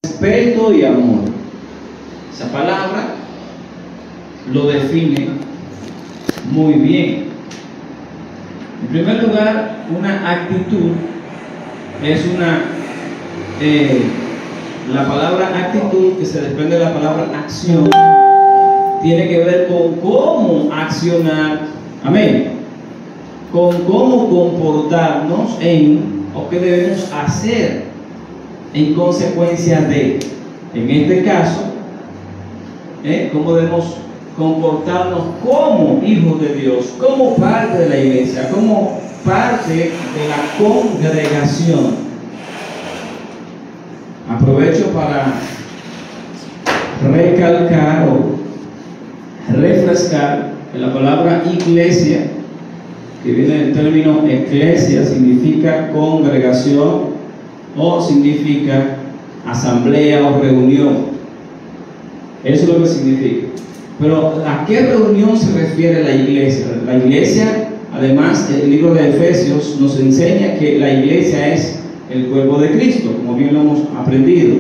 respeto y amor. Esa palabra lo define muy bien. En primer lugar, una actitud es la palabra actitud, que se desprende de la palabra acción, tiene que ver con cómo accionar, amén, con cómo comportarnos o qué debemos hacer en consecuencia de, en este caso, cómo debemos comportarnos como hijos de Dios, como parte de la iglesia, como parte de la congregación. Aprovecho para recalcar o refrescar que la palabra iglesia, que viene del término eclesia, significa congregación o significa asamblea o reunión. Eso es lo que significa. Pero ¿a qué reunión se refiere la iglesia? La iglesia, además, el libro de Efesios nos enseña que la iglesia es el cuerpo de Cristo, como bien lo hemos aprendido.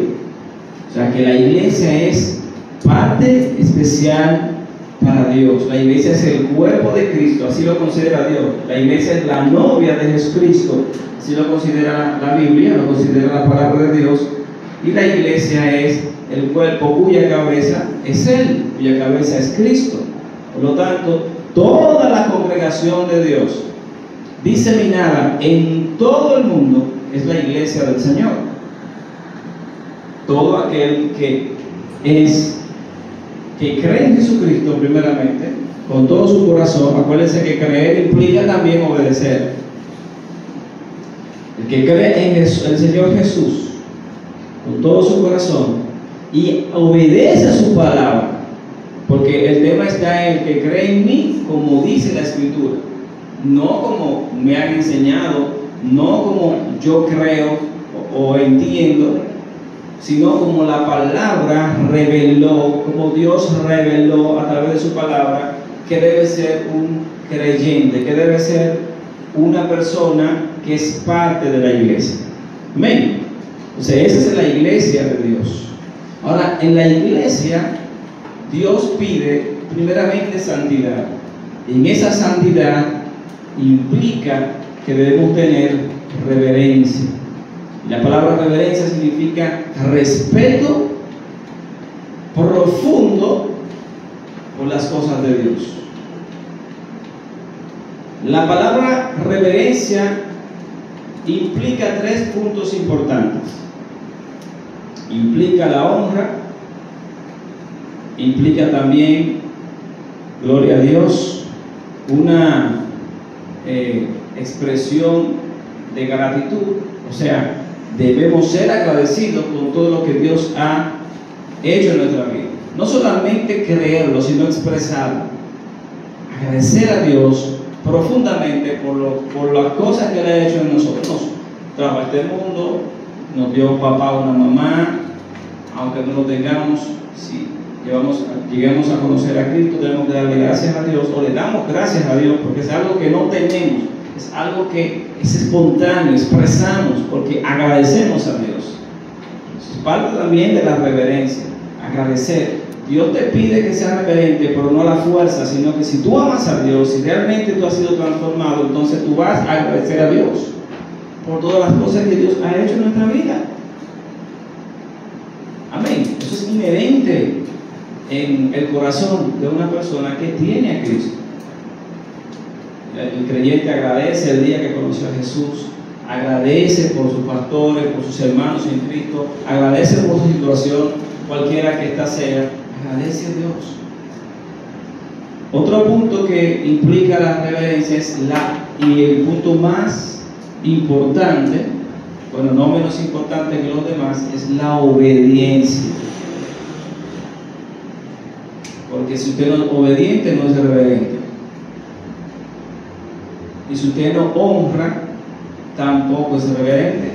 O sea, que la iglesia es parte especial para Dios. La iglesia es el cuerpo de Cristo, así lo considera Dios. La iglesia es la novia de Jesucristo, así lo considera la Biblia, lo considera la palabra de Dios. Y la iglesia es el cuerpo cuya cabeza es Él, cuya cabeza es Cristo. Por lo tanto, toda la congregación de Dios diseminada en todo el mundo es la iglesia del Señor. Todo aquel que cree en Jesucristo primeramente, con todo su corazón. Acuérdense que creer implica también obedecer. El que cree en el Señor Jesús con todo su corazón y obedece a su palabra, porque el tema está en el que cree en mí, como dice la Escritura, no como me han enseñado, no como yo creo o entiendo, sino como la palabra reveló, como Dios reveló a través de su palabra, que debe ser un creyente, que debe ser una persona que es parte de la iglesia. Amén. O sea, esa es la iglesia de Dios. Ahora, en la iglesia, Dios pide primeramente santidad. Y en esa santidad implica que debemos tener reverencia. Y la palabra reverencia significa respeto profundo por las cosas de Dios. La palabra reverencia implica 3 puntos importantes. Implica la honra, implica también, gloria a Dios, una expresión de gratitud. O sea, debemos ser agradecidos con todo lo que Dios ha hecho en nuestra vida. No solamente creerlo, sino expresarlo. Agradecer a Dios profundamente por las cosas que Él ha hecho en nosotros. Nos trajo a este mundo, nos dio un papá o una mamá, aunque no lo tengamos, si lleguemos a conocer a Cristo, tenemos que darle gracias a Dios, o le damos gracias a Dios, porque es algo que no tenemos, es algo que es espontáneo, expresamos, porque agradecemos a Dios. Es parte también de la reverencia, agradecer. Dios te pide que seas reverente, pero no a la fuerza, sino que si tú amas a Dios, si realmente tú has sido transformado, entonces tú vas a agradecer a Dios por todas las cosas que Dios ha hecho en nuestra vida. Amén. Eso es inherente en el corazón de una persona que tiene a Cristo. El creyente agradece el día que conoció a Jesús, agradece por sus pastores, por sus hermanos en Cristo, agradece por su situación, cualquiera que ésta sea, agradece a Dios. Otro punto que implica la reverencia es y el punto más importante, bueno, no menos importante que los demás, es la obediencia. Porque si usted no es obediente, no es reverente. Y si usted no honra, tampoco es reverente.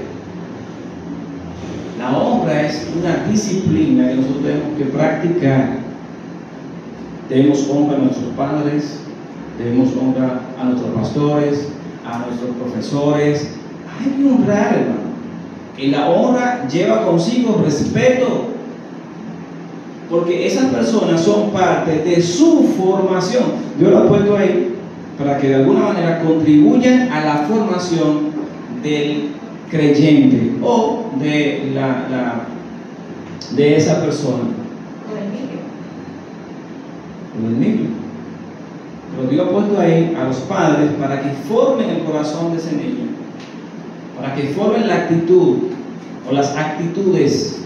La honra es una disciplina que nosotros tenemos que practicar. Debemos honra a nuestros padres, debemos honra a nuestros pastores, a nuestros profesores. Hay que honrar, hermano. Y la honra lleva consigo respeto, porque esas personas son parte de su formación. Yo lo he puesto ahí para que de alguna manera contribuyan a la formación del creyente o de de esa persona. O del niño. Pero Dios ha puesto ahí a los padres para que formen el corazón de ese niño, para que formen la actitud o las actitudes.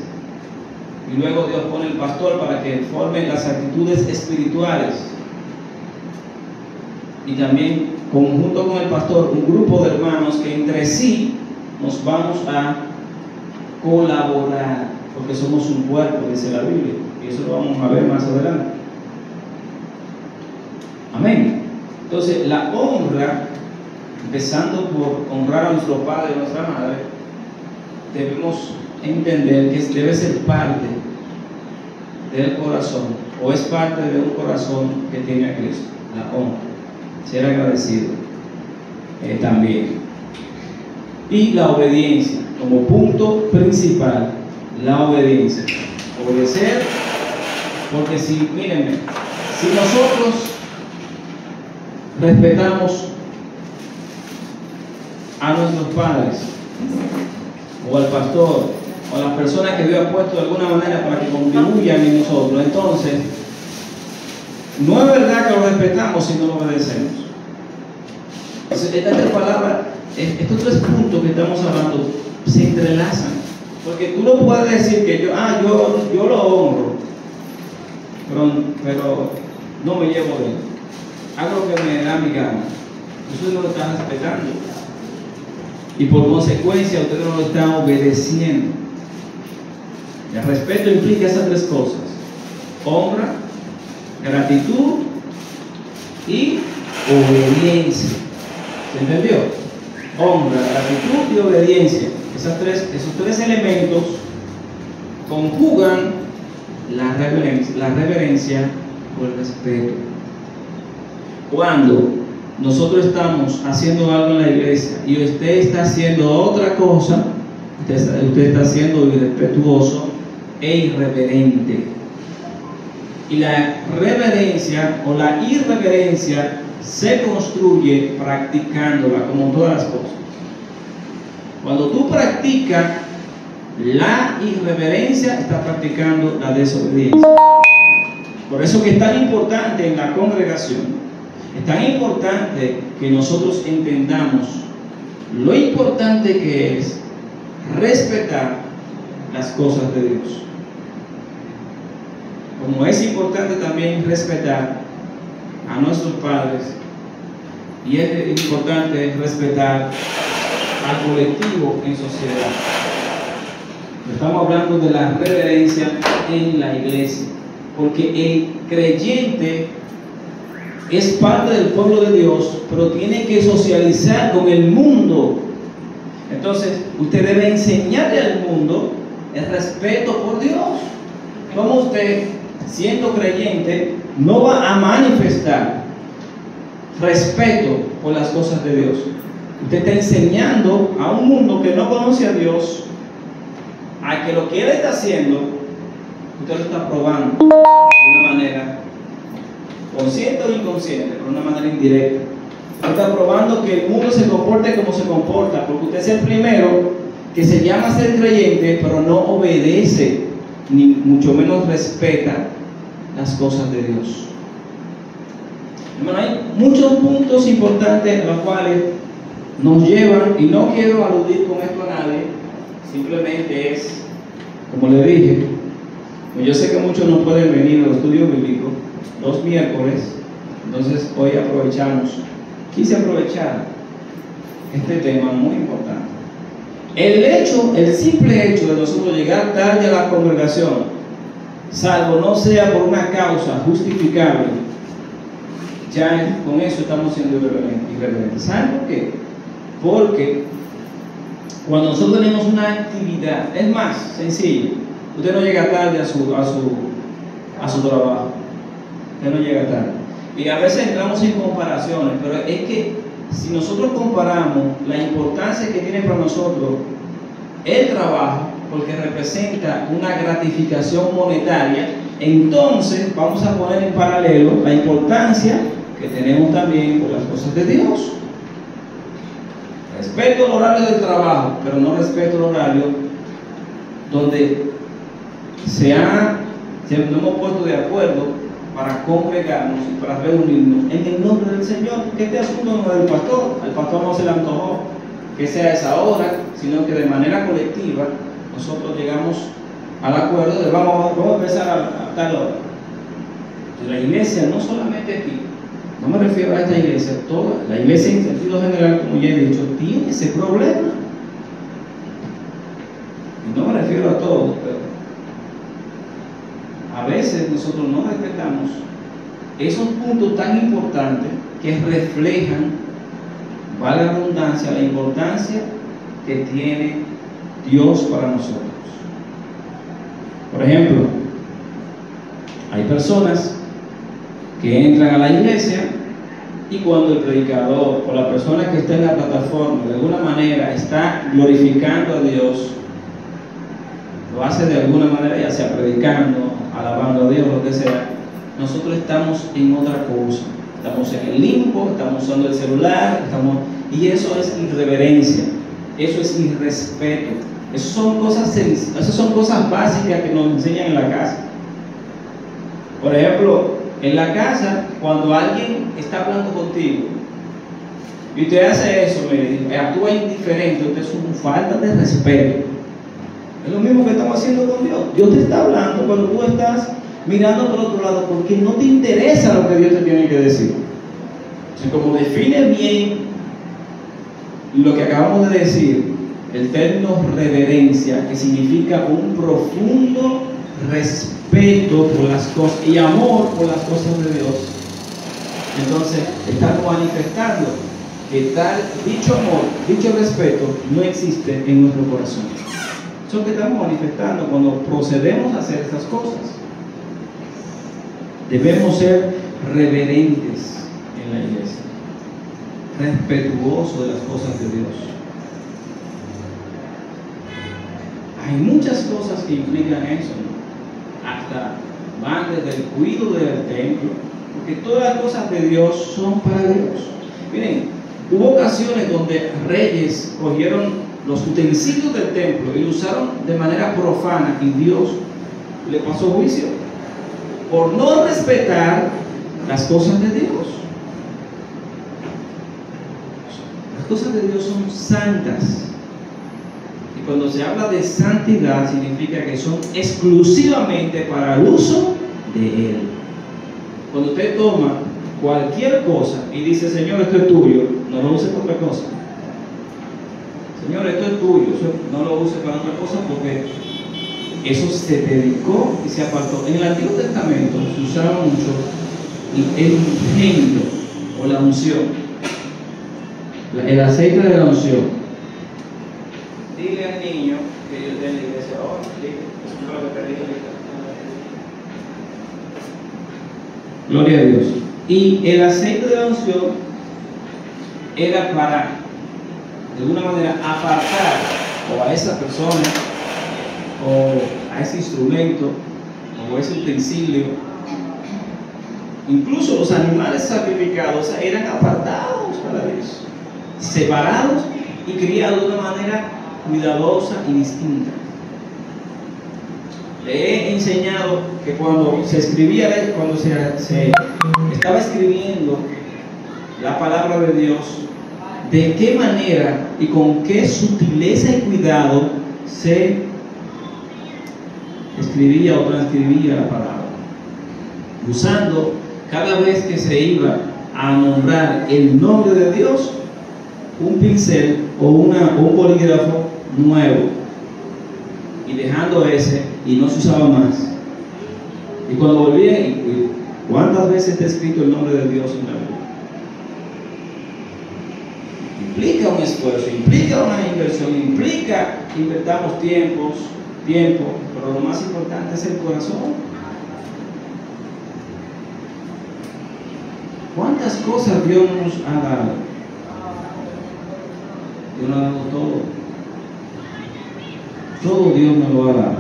Y luego Dios pone el pastor para que formen las actitudes espirituales. Y también, junto con el pastor, un grupo de hermanos que entre sí nos vamos a colaborar, porque somos un cuerpo, dice la Biblia. Y eso lo vamos a ver más adelante. Amén. Entonces, la honra, empezando por honrar a nuestro padre y a nuestra madre, debemos entender que debe ser parte del corazón, o es parte de un corazón que tiene a Cristo, la honra, ser agradecido también. Y la obediencia, como punto principal, la obediencia. Obedecer, porque mírenme, si nosotros respetamos a nuestros padres, o al pastor, o a las personas que Dios ha puesto de alguna manera para que contribuyan en nosotros, entonces no es verdad que lo respetamos si no lo obedecemos. Entonces, estas tres palabras, estos tres puntos que estamos hablando se entrelazan, porque tú no puedes decir que yo lo honro, pero no me llevo de él, hago lo que me da mi gana. Usted no lo está respetando y por consecuencia usted no lo está obedeciendo. El respeto implica esas tres cosas: honra, gratitud y obediencia. ¿Se entendió? Honra, gratitud y obediencia. Esos tres elementos conjugan la reverencia o el respeto. Cuando nosotros estamos haciendo algo en la iglesia y usted está haciendo otra cosa, usted está siendo irrespetuoso e irreverente. Y la reverencia o la irreverencia se construye practicándola, como todas las cosas. Cuando tú practicas la irreverencia, estás practicando la desobediencia. Por eso que es tan importante en la congregación, es tan importante que nosotros entendamos lo importante que es respetar las cosas de Dios. Como es importante también respetar a nuestros padres, y es importante respetar al colectivo en sociedad. Estamos hablando de la reverencia en la iglesia, porque el creyente es parte del pueblo de Dios, pero tiene que socializar con el mundo. Entonces, usted debe enseñarle al mundo el respeto por Dios. ¿Cómo usted, siendo creyente, no va a manifestar respeto por las cosas de Dios? Usted está enseñando a un mundo que no conoce a Dios a que lo que Él está haciendo, usted lo está probando de una manera consciente o inconsciente, pero de una manera indirecta. Usted está probando que el mundo se comporte como se comporta, porque usted es el primero que se llama ser creyente, pero no obedece, ni mucho menos respeta las cosas de Dios. Hermano, hay muchos puntos importantes a los cuales nos llevan, y no quiero aludir con esto a nadie, simplemente es, como le dije, pues yo sé que muchos no pueden venir al estudio bíblico los miércoles, entonces hoy quise aprovechar este tema muy importante. El simple hecho de nosotros llegar tarde a la congregación, salvo no sea por una causa justificable, ya con eso estamos siendo irreverentes. ¿Saben por qué? Porque cuando nosotros tenemos una actividad, es más sencillo, usted no llega tarde a su trabajo, usted no llega tarde. Y a veces entramos en comparaciones, pero es que si nosotros comparamos la importancia que tiene para nosotros el trabajo porque representa una gratificación monetaria, entonces vamos a poner en paralelo la importancia que tenemos también por las cosas de Dios. Respeto el horario del trabajo, pero no respeto el horario donde nos hemos puesto de acuerdo para congregarnos y para reunirnos en el nombre del Señor. Que este asunto no es del pastor, al pastor no se le antojó que sea esa hora, sino que de manera colectiva nosotros llegamos al acuerdo de vamos a empezar a tal hora. La iglesia, no solamente aquí, no me refiero a esta iglesia, toda la iglesia en sentido general, como ya he dicho, tiene ese problema. Y no me refiero a todos, pero a veces nosotros no respetamos esos puntos tan importantes que reflejan, vale la redundancia, la importancia que tiene Dios para nosotros. Por ejemplo, hay personas que entran a la iglesia y cuando el predicador o la persona que está en la plataforma de alguna manera está glorificando a Dios, lo hace de alguna manera, ya sea predicando, alabando a Dios, lo que sea, nosotros estamos en otra cosa. Estamos en el limbo, estamos usando el celular, y eso es irreverencia, eso es irrespeto. Esas son cosas básicas que nos enseñan en la casa. Por ejemplo, en la casa, cuando alguien está hablando contigo y usted hace eso, actúa indiferente, usted es una falta de respeto. Es lo mismo que estamos haciendo con Dios. Dios te está hablando cuando tú estás mirando por otro lado porque no te interesa lo que Dios te tiene que decir. Entonces, como define bien lo que acabamos de decir, el término reverencia, que significa un profundo respeto por las cosas y amor por las cosas de Dios, entonces estamos manifestando que dicho amor, dicho respeto no existe en nuestro corazón. Eso es lo que estamos manifestando cuando procedemos a hacer esas cosas. Debemos ser reverentes en la iglesia, respetuosos de las cosas de Dios. Hay muchas cosas que implican eso, ¿no? Hasta van desde el cuidado del templo, porque todas las cosas de Dios son para Dios. Miren, hubo ocasiones donde reyes cogieron los utensilios del templo y lo usaron de manera profana y Dios le pasó juicio por no respetar las cosas de Dios. Las cosas de Dios son santas. Y cuando se habla de santidad significa que son exclusivamente para el uso de Él. Cuando usted toma cualquier cosa y dice, Señor, esto es tuyo, no lo use por otra cosa. Señor, esto es tuyo, no lo use para otra cosa porque eso se dedicó y se apartó. En el Antiguo Testamento se usaba mucho el ungüento o la unción, el aceite de la unción. Dile al niño que yo esté en la iglesia ahora, eso es lo que te dije ahorita. Gloria a Dios. Y el aceite de la unción era para, de alguna manera, apartar o a esa persona o a ese instrumento o a ese utensilio. Incluso los animales sacrificados eran apartados para Dios, separados y criados de una manera cuidadosa y distinta. Le he enseñado que cuando se escribía, cuando se estaba escribiendo la palabra de Dios, de qué manera y con qué sutileza y cuidado se escribía o transcribía la palabra, usando cada vez que se iba a nombrar el nombre de Dios un pincel o un bolígrafo nuevo y dejando ese y no se usaba más. Y cuando volvía, ¿cuántas veces está escrito el nombre de Dios en la Biblia? Implica un esfuerzo, implica una inversión, implica que invertamos tiempo, pero lo más importante es el corazón. ¿Cuántas cosas Dios nos ha dado? Dios nos ha dado todo. todo Dios nos lo ha dado.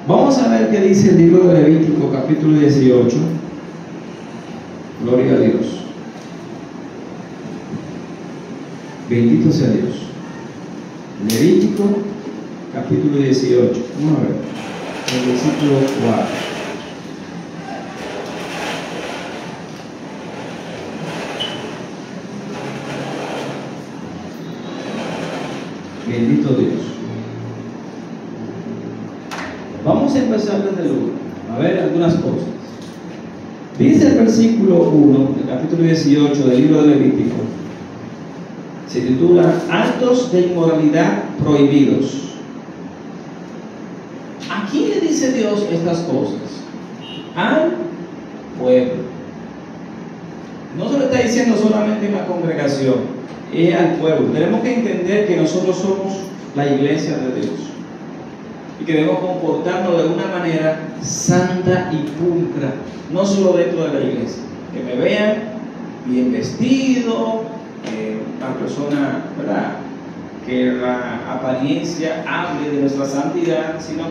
Vamos a ver qué dice el libro de Levítico, capítulo 18. Gloria a Dios. Bendito sea Dios. Levítico, capítulo 18. Vamos a ver. El versículo 4. Bendito Dios. Vamos a empezar desde el 1, a ver algunas cosas. Dice el versículo 1 del capítulo 18 del libro de Levítico, se titula Actos de inmoralidad prohibidos. ¿A quién le dice Dios estas cosas? Al pueblo. No se lo está diciendo solamente en la congregación, es al pueblo. Tenemos que entender que nosotros somos la iglesia de Dios y que debemos comportarnos de una manera santa y pulcra, no solo dentro de la iglesia. Que me vean bien vestido, una persona, ¿verdad?, que la apariencia hable de nuestra santidad, sino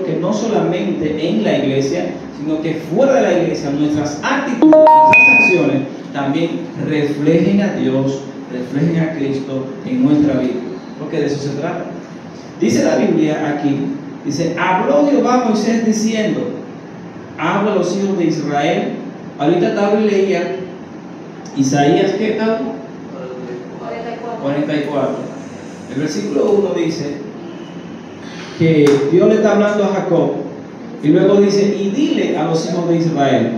que no solamente en la iglesia, sino que fuera de la iglesia nuestras actitudes, nuestras acciones también reflejen a Dios, reflejen a Cristo en nuestra vida, porque de eso se trata. Dice la Biblia aquí, dice, habló Jehová a Moisés diciendo, habla a los hijos de Israel. Ahorita David leía Isaías, ¿qué tal? 44. El versículo 1 dice que Dios le está hablando a Jacob y luego dice, y dile a los hijos de Israel.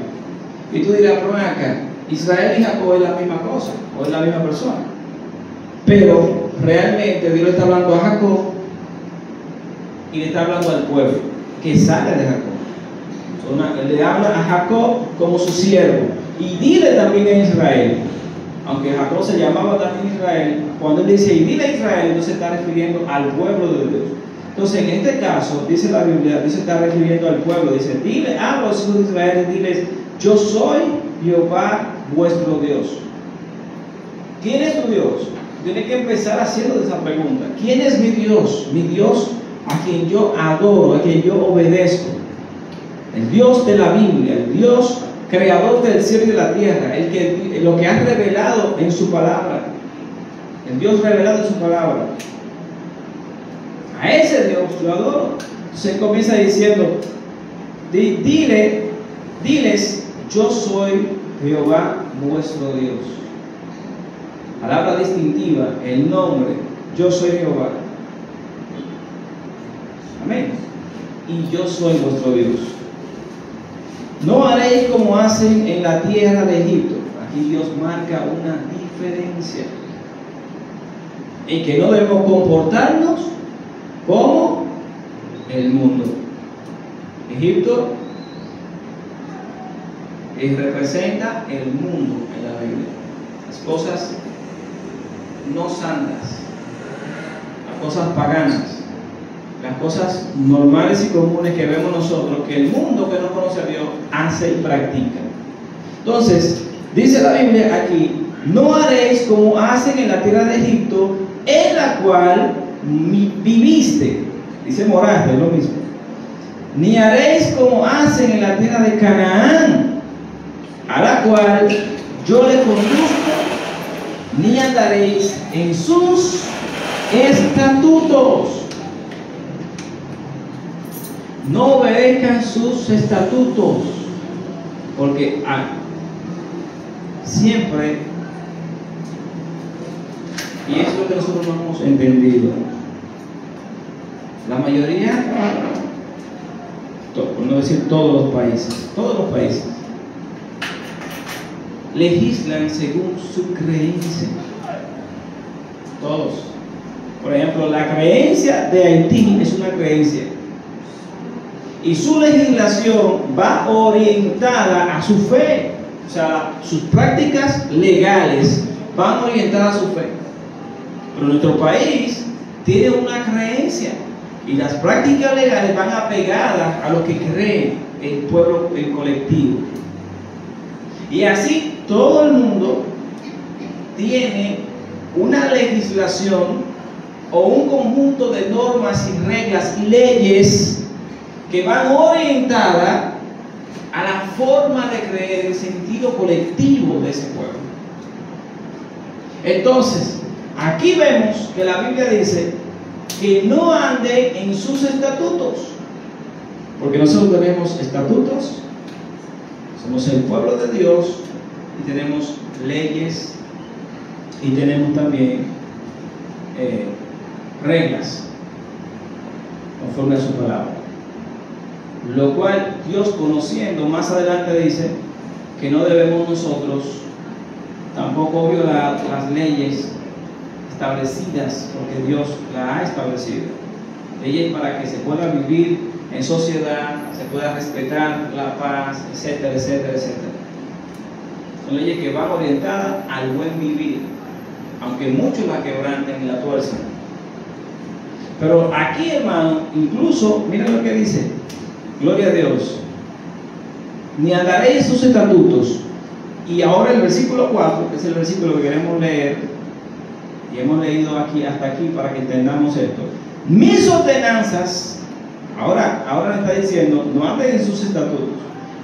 Y tú dirás, pero acá, Israel y Jacob es la misma cosa, o es la misma persona. Pero realmente Dios le está hablando a Jacob y le está hablando al pueblo que sale de Jacob. Le habla a Jacob como su siervo y dile también a Israel. Aunque Jacob se llamaba también Israel, cuando él dice y dile a Israel, entonces se está refiriendo al pueblo de Dios. Entonces, en este caso, dice la Biblia, se está refiriendo al pueblo. Dice, dile a los hijos de Israel y diles, yo soy Jehová vuestro Dios. ¿Quién es tu Dios? Tienes que empezar haciendo esa pregunta. ¿Quién es mi Dios? Mi Dios a quien yo adoro, a quien yo obedezco. El Dios de la Biblia, el Dios creador del cielo y de la tierra, lo que ha revelado en su palabra, el Dios revelado en su palabra. A ese Dios yo adoro. Entonces comienza diciendo, diles, yo soy Jehová vuestro Dios. Palabra distintiva, el nombre, yo soy Jehová. Amén. Y yo soy vuestro Dios. No haréis como hacen en la tierra de Egipto. Aquí Dios marca una diferencia en que no debemos comportarnos como el mundo. Egipto representa el mundo en la Biblia, las cosas no santas, las cosas paganas, las cosas normales y comunes que vemos nosotros, que el mundo que no conoce a Dios hace y practica. Entonces, dice la Biblia aquí, no haréis como hacen en la tierra de Egipto, en la cual viviste, dice moraste, es lo mismo, ni haréis como hacen en la tierra de Canaán, a la cual yo le conduzco, ni andaréis en sus estatutos. No obedezcan sus estatutos, porque siempre, y eso es lo que nosotros no hemos entendido, la mayoría, por no decir todos los países, legislan según su creencia. Todos. Por ejemplo, la creencia de Haití es una creencia, y su legislación va orientada a su fe. O sea, sus prácticas legales van orientadas a su fe. Pero nuestro país tiene una creencia y las prácticas legales van apegadas a lo que cree el pueblo, el colectivo. Y así todo el mundo tiene una legislación o un conjunto de normas y reglas y leyes que van orientadas a la forma de creer, el sentido colectivo de ese pueblo. Entonces, aquí vemos que la Biblia dice que no anden en sus estatutos, porque nosotros tenemos estatutos, somos el pueblo de Dios y tenemos leyes y tenemos también reglas conforme a su palabra, lo cual Dios, conociendo, más adelante dice que no debemos nosotros tampoco violar las leyes establecidas, porque Dios las ha establecido, leyes para que se pueda vivir en sociedad, se pueda respetar la paz, etcétera, etcétera, etcétera. Son leyes que van orientadas al buen vivir, aunque muchos la quebranten y la tuercen. Pero aquí, hermano, incluso, miren lo que dice, gloria a Dios, ni andaréis sus estatutos. Y ahora el versículo 4, que es el versículo que queremos leer, y hemos leído aquí hasta aquí para que entendamos esto. Mis ordenanzas, ahora le está diciendo, no anden en sus estatutos.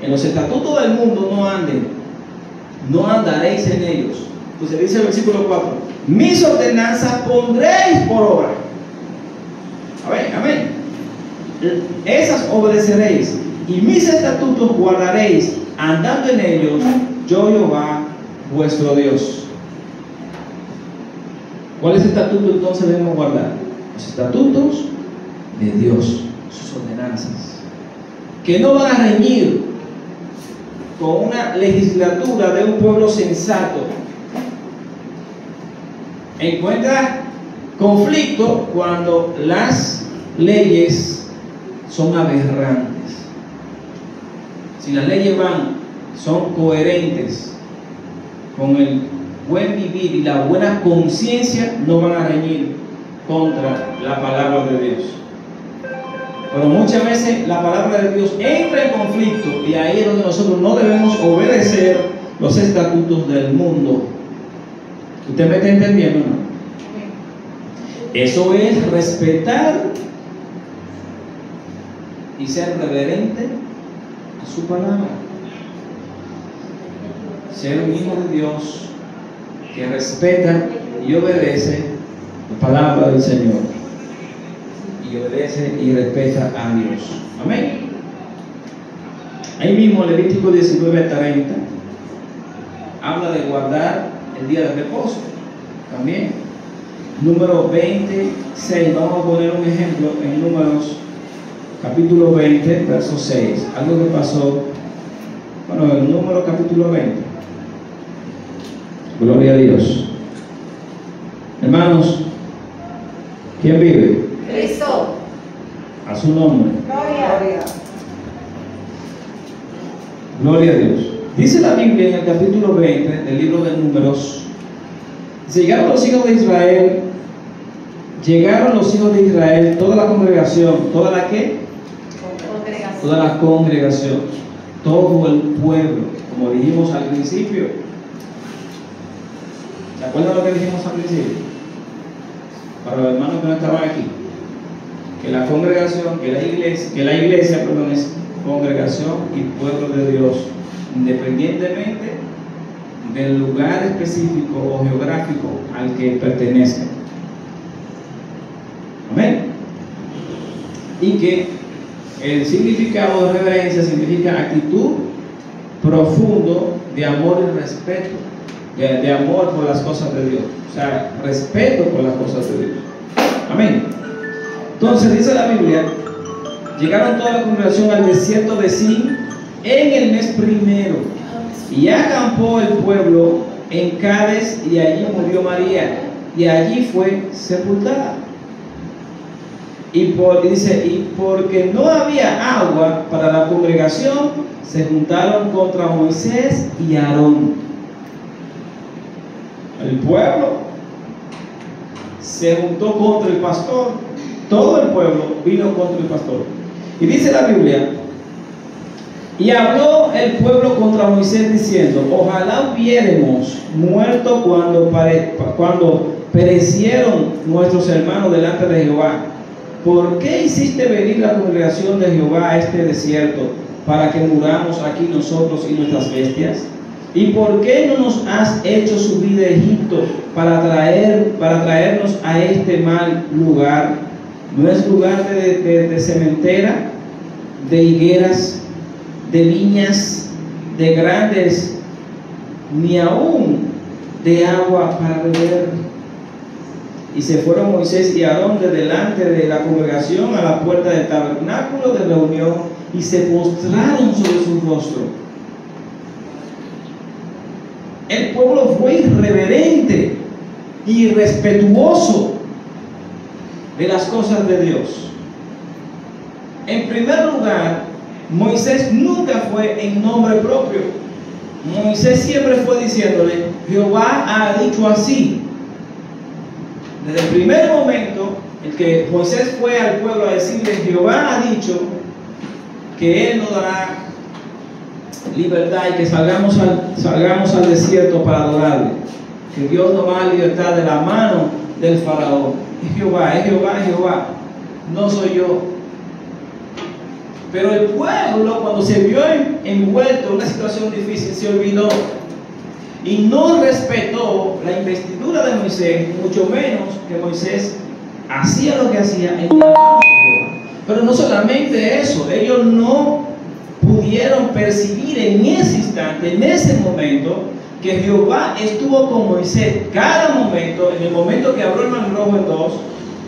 En los estatutos del mundo no anden, no andaréis en ellos. Entonces dice el versículo 4, mis ordenanzas pondréis por obra. Amén. Esas obedeceréis, y mis estatutos guardaréis, andando en ellos, yo Jehová, vuestro Dios. ¿Cuáles estatutos entonces debemos guardar? Los estatutos de Dios, sus ordenanzas, que no van a reñir con una legislatura de un pueblo sensato. Encuentra conflicto cuando las leyes son aberrantes. Si las leyes son coherentes con el buen vivir y la buena conciencia, no van a reñir contra la palabra de Dios. Pero muchas veces la palabra de Dios entra en conflicto, y ahí es donde nosotros no debemos obedecer los estatutos del mundo. ¿Usted me está entendiendo, no? Eso es respetar y ser reverente a su palabra. Ser un hijo de Dios que respeta y obedece la palabra del Señor, y obedece y respeta a Dios. Amén. Ahí mismo Levítico 19:30 habla de guardar el día de reposo. También número 26, vamos a poner un ejemplo en Números capítulo 20, verso 6, algo que pasó, bueno, en Números capítulo 20. Gloria a Dios. Hermanos, ¿quién vive? Cristo. A su nombre. Gloria. Gloria a Dios. Dice la Biblia en el capítulo 20 del libro de Números, llegaron los hijos de Israel, toda la congregación, ¿toda la qué? Toda la congregación, todo el pueblo, como dijimos al principio. ¿Se acuerdan lo que dijimos al principio? Para los hermanos que no estaban aquí, que la congregación, que la iglesia, es congregación y pueblo de Dios, independientemente del lugar específico o geográfico al que pertenezca. Amén. Y que el significado de reverencia significa actitud profundo de amor y respeto, de amor por las cosas de Dios, o sea, respeto por las cosas de Dios. Amén. Entonces dice la Biblia, llegaron toda la congregación al desierto de Sin en el mes primero, y acampó el pueblo en Cades, y allí murió María, y allí fue sepultada. Y porque no había agua para la congregación, se juntaron contra Moisés y Aarón. El pueblo se juntó contra el pastor, todo el pueblo vino contra el pastor. Y dice la Biblia, y habló el pueblo contra Moisés diciendo, ojalá hubiéramos muerto cuando perecieron nuestros hermanos delante de Jehová. ¿Por qué hiciste venir la congregación de Jehová a este desierto, para que muramos aquí nosotros y nuestras bestias? ¿Y por qué no nos has hecho subir de Egipto para traernos a este mal lugar? ¿No es lugar de sementera, de higueras, de viñas, de grandes, ni aún de agua para beber? Y se fueron Moisés y Aarón de delante de la congregación a la puerta del tabernáculo de reunión y se postraron sobre su rostro. El pueblo fue irreverente y irrespetuoso de las cosas de Dios. En primer lugar, Moisés nunca fue en nombre propio. Moisés siempre fue diciéndole: Jehová ha dicho así. Desde el primer momento en que Moisés fue al pueblo a decirle: Jehová ha dicho que Él nos dará libertad y que salgamos al desierto para adorarle, que Dios nos va a libertad de la mano del faraón. Es Jehová, es Jehová, es Jehová, no soy yo. Pero el pueblo, cuando se vio envuelto en una situación difícil, se olvidó y no respetó la investidura de Moisés, mucho menos que Moisés hacía lo que hacía en la mano de Jehová. Pero no solamente eso, ellos no pudieron percibir en ese instante, en ese momento, que Jehová estuvo con Moisés cada momento, en el momento que abrió el mar rojo en dos,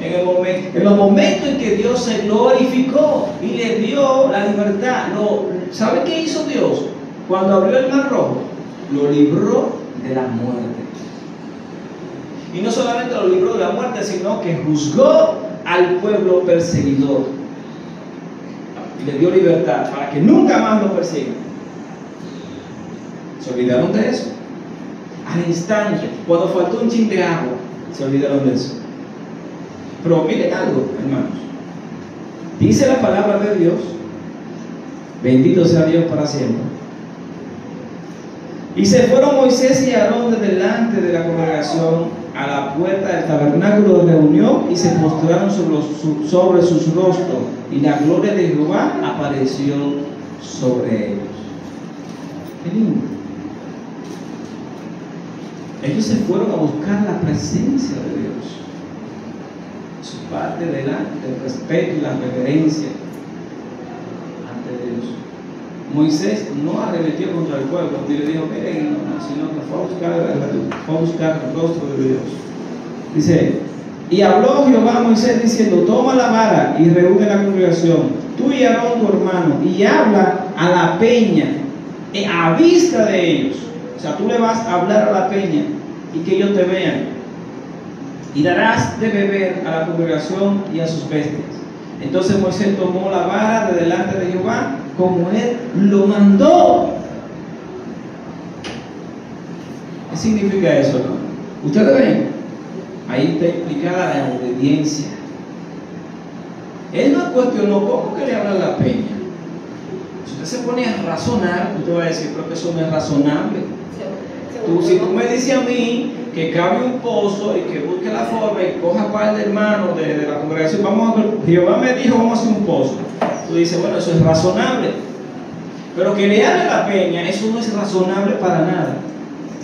en los momentos en que Dios se glorificó y le dio la libertad. ¿Sabe qué hizo Dios cuando abrió el mar rojo? Lo libró de la muerte. Y no solamente lo libró de la muerte, sino que juzgó al pueblo perseguidor y le dio libertad para que nunca más lo persigan. ¿Se olvidaron de eso? Al instante, cuando faltó un chin de agua, se olvidaron de eso. Pero miren algo, hermanos. Dice la palabra de Dios, bendito sea Dios para siempre. Y se fueron Moisés y Aarón de delante de la congregación a la puerta del tabernáculo de reunión y se postraron sobre sus rostros, y la gloria de Jehová apareció sobre ellos. Qué lindo. Ellos se fueron a buscar la presencia de Dios. Su parte del respeto y la reverencia ante Dios. Moisés no arremetió contra el pueblo y le dijo: miren, sino que fue a buscar el rostro de Dios. Dice: y habló Jehová a Moisés diciendo: toma la vara y reúne la congregación, tú y Aarón tu hermano, y habla a la peña a vista de ellos. O sea, tú le vas a hablar a la peña y que ellos te vean, y darás de beber a la congregación y a sus bestias. Entonces Moisés tomó la vara de delante de Jehová como él lo mandó. ¿Qué significa eso, no? Ustedes ven, ahí está explicada la obediencia. Él no cuestionó cómo que le habla a la peña. Si usted se pone a razonar, usted va a decir: pero que eso no es razonable. Si tú me dices a mí que cabe un pozo y que busque la forma y coja par de hermanos de la congregación, Jehová me dijo: vamos a hacer un pozo. Tú dices: bueno, eso es razonable. Pero que le hable a la peña, eso no es razonable para nada.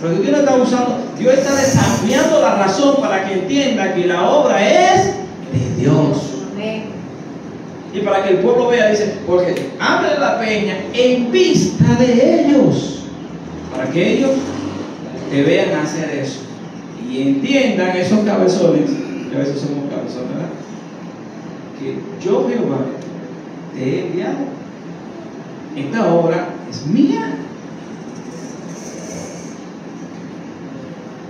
Pero Dios no está usando, Dios está desafiando la razón para que entienda que la obra es de Dios. Y para que el pueblo vea, dice: porque hable la peña en vista de ellos, para que ellos te vean hacer eso y entiendan, esos cabezones, que a veces somos cabezones, ¿verdad?, que yo, Jehová, te he enviado. Esta obra es mía.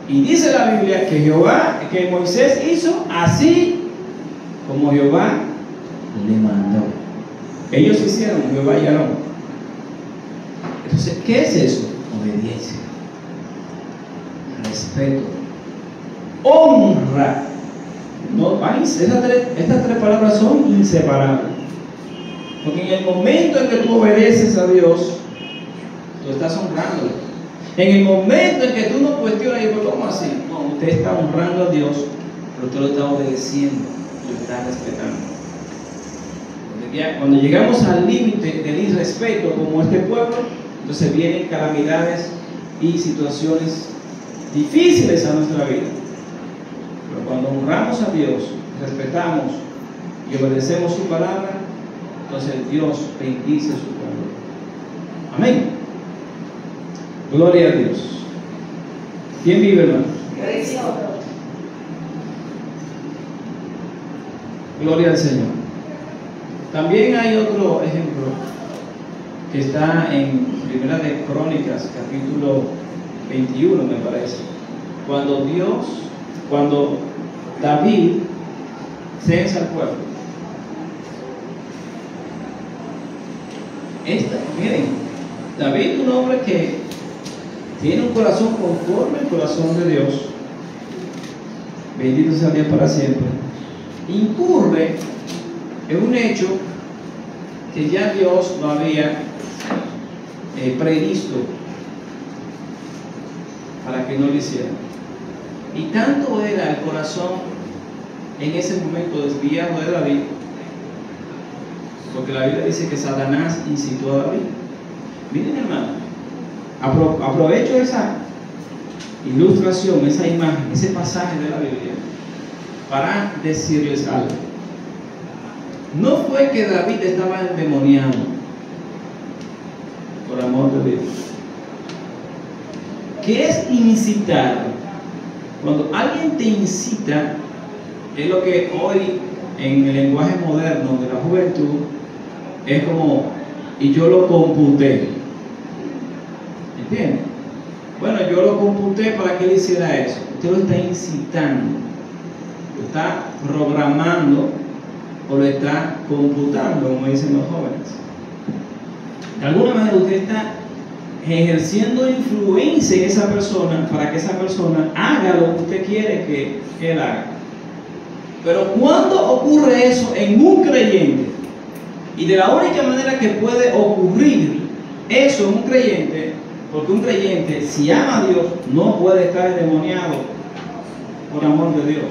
Y dice la Biblia que Moisés hizo así como Jehová le mandó. Ellos hicieron, Jehová y Aarón. Entonces, ¿qué es eso? Obediencia, respeto, honra. No, estas tres palabras son inseparables. Porque en el momento en que tú obedeces a Dios, tú estás honrándole. En el momento en que tú no cuestionas, ¿cómo así? No, usted está honrando a Dios, pero usted lo está obedeciendo, lo está respetando. Cuando llegamos al límite del irrespeto como este pueblo, entonces vienen calamidades y situaciones difíciles a nuestra vida. Pero cuando honramos a Dios, respetamos y obedecemos su palabra, entonces Dios bendice su pueblo. Amén. Gloria a Dios. ¿Quién vive, hermano? Gloria al Señor. También hay otro ejemplo que está en Primera de Crónicas, capítulo 21, me parece. Cuando David censa al pueblo. Miren, David es un hombre que tiene un corazón conforme al corazón de Dios. Bendito sea Dios para siempre. Incurre en un hecho que ya Dios lo había previsto para que no lo hiciera. Y tanto era el corazón en ese momento desviado de David, porque la Biblia dice que Satanás incitó a David. Miren, hermano, aprovecho esa ilustración, esa imagen, ese pasaje de la Biblia para decirles algo. No fue que David estaba endemoniado, por amor de Dios. ¿Qué es incitar? Cuando alguien te incita, es lo que hoy en el lenguaje moderno de la juventud es como, y yo lo computé. ¿Entiendes? Bueno, yo lo computé para que él hiciera eso. Usted lo está incitando, lo está programando o lo está computando, como dicen los jóvenes. De alguna manera usted está ejerciendo influencia en esa persona para que esa persona haga lo que usted quiere que él haga. Pero cuando ocurre eso en un creyente, y de la única manera que puede ocurrir eso en un creyente, porque un creyente, si ama a Dios, no puede estar endemoniado por amor de Dios.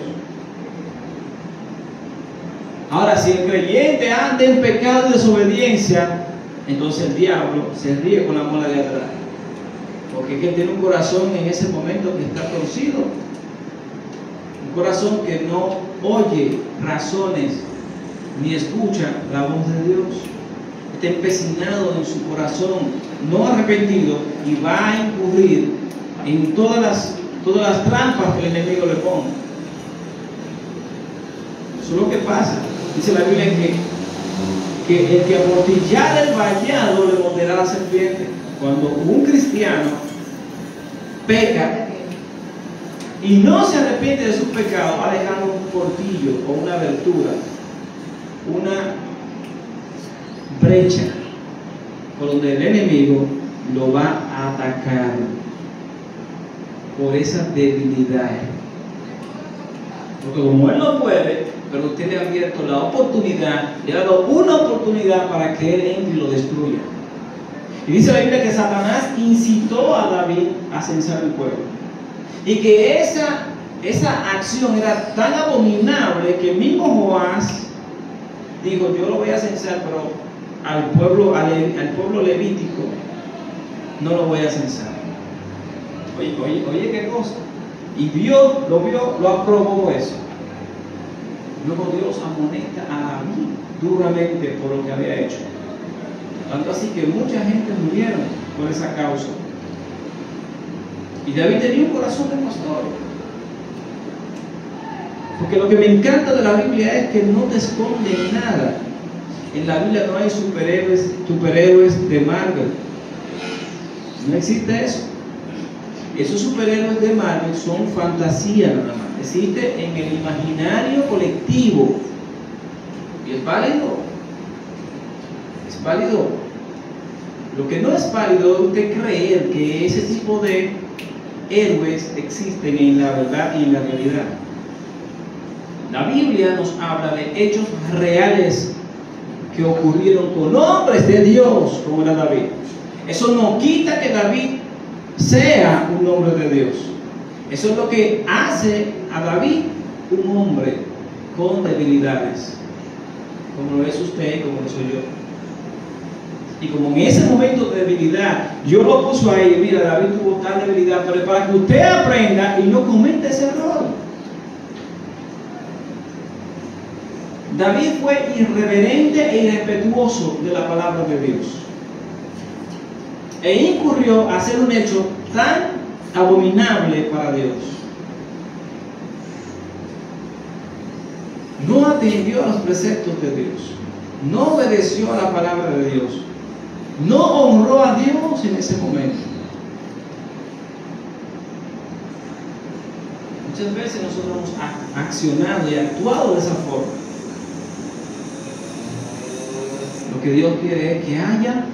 Ahora, si el creyente anda en pecado y desobediencia, entonces el diablo se ríe con la muela de atrás, porque es que él tiene un corazón en ese momento que está torcido, un corazón que no oye razones ni escucha la voz de Dios, está empecinado en su corazón, no arrepentido, y va a incurrir en todas las trampas que el enemigo le pone. Eso es lo que pasa. Dice la Biblia que el que amortillara el vallado le morderá la serpiente. Cuando un cristiano peca y no se arrepiente de sus pecados, va dejando un portillo o una abertura, una brecha por donde el enemigo lo va a atacar por esa debilidad. Porque como él no puede, pero usted le ha abierto la oportunidad, le ha dado una oportunidad para que él entre y lo destruya. Y dice la Biblia que Satanás incitó a David a censar el pueblo, y que esa acción era tan abominable que el mismo Joás dijo: yo lo voy a censar, pero al pueblo levítico no lo voy a censar. Oye, qué cosa. Y Dios lo aprobó eso. Luego Dios amonesta a David duramente por lo que había hecho. Tanto así que mucha gente murieron por esa causa. Y David tenía un corazón de pastor. Porque lo que me encanta de la Biblia es que no te esconde nada. En la Biblia no hay superhéroes de Marvel. No existe eso. Esos superhéroes de Marvel son fantasía nada más. Existe en el imaginario colectivo. Y es válido. Es válido. Lo que no es válido es usted creer que ese tipo de héroes existen en la verdad y en la realidad. La Biblia nos habla de hechos reales que ocurrieron con hombres de Dios como era David. Eso no quita que David sea un hombre de Dios. Eso es lo que hace a David un hombre con debilidades, como lo es usted y como lo soy yo. Y como en ese momento de debilidad, yo lo puso ahí, mira, David tuvo tal debilidad, pero es para que usted aprenda y no cometa ese error. David fue irreverente e irrespetuoso de la palabra de Dios. E incurrió a hacer un hecho tan abominable para Dios. No atendió a los preceptos de Dios. No obedeció a la palabra de Dios. No honró a Dios en ese momento. Muchas veces nosotros hemos accionado y actuado de esa forma. Lo que Dios quiere es que haya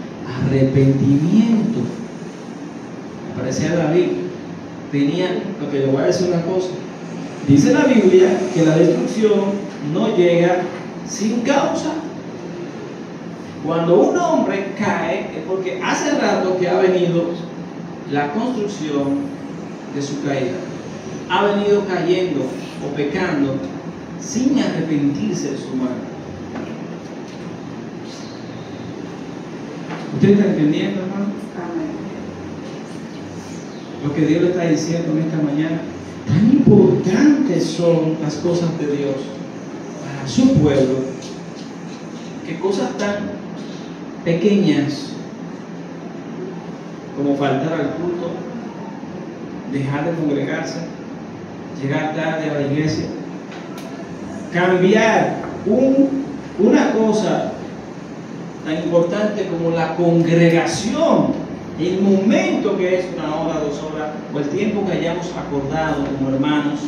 arrepentimiento. Me parecía David tenía, porque le voy a decir una cosa. Dice la Biblia que la destrucción no llega sin causa. Cuando un hombre cae es porque hace rato que ha venido la construcción de su caída. Ha venido cayendo o pecando sin arrepentirse de su mano. ¿Usted está entendiendo, hermano? Lo que Dios le está diciendo en esta mañana, tan importantes son las cosas de Dios para su pueblo, que cosas tan pequeñas como faltar al culto, dejar de congregarse, llegar tarde a la iglesia, cambiar una cosa tan importante como la congregación, el momento que es 1 hora, 2 horas, o el tiempo que hayamos acordado como hermanos,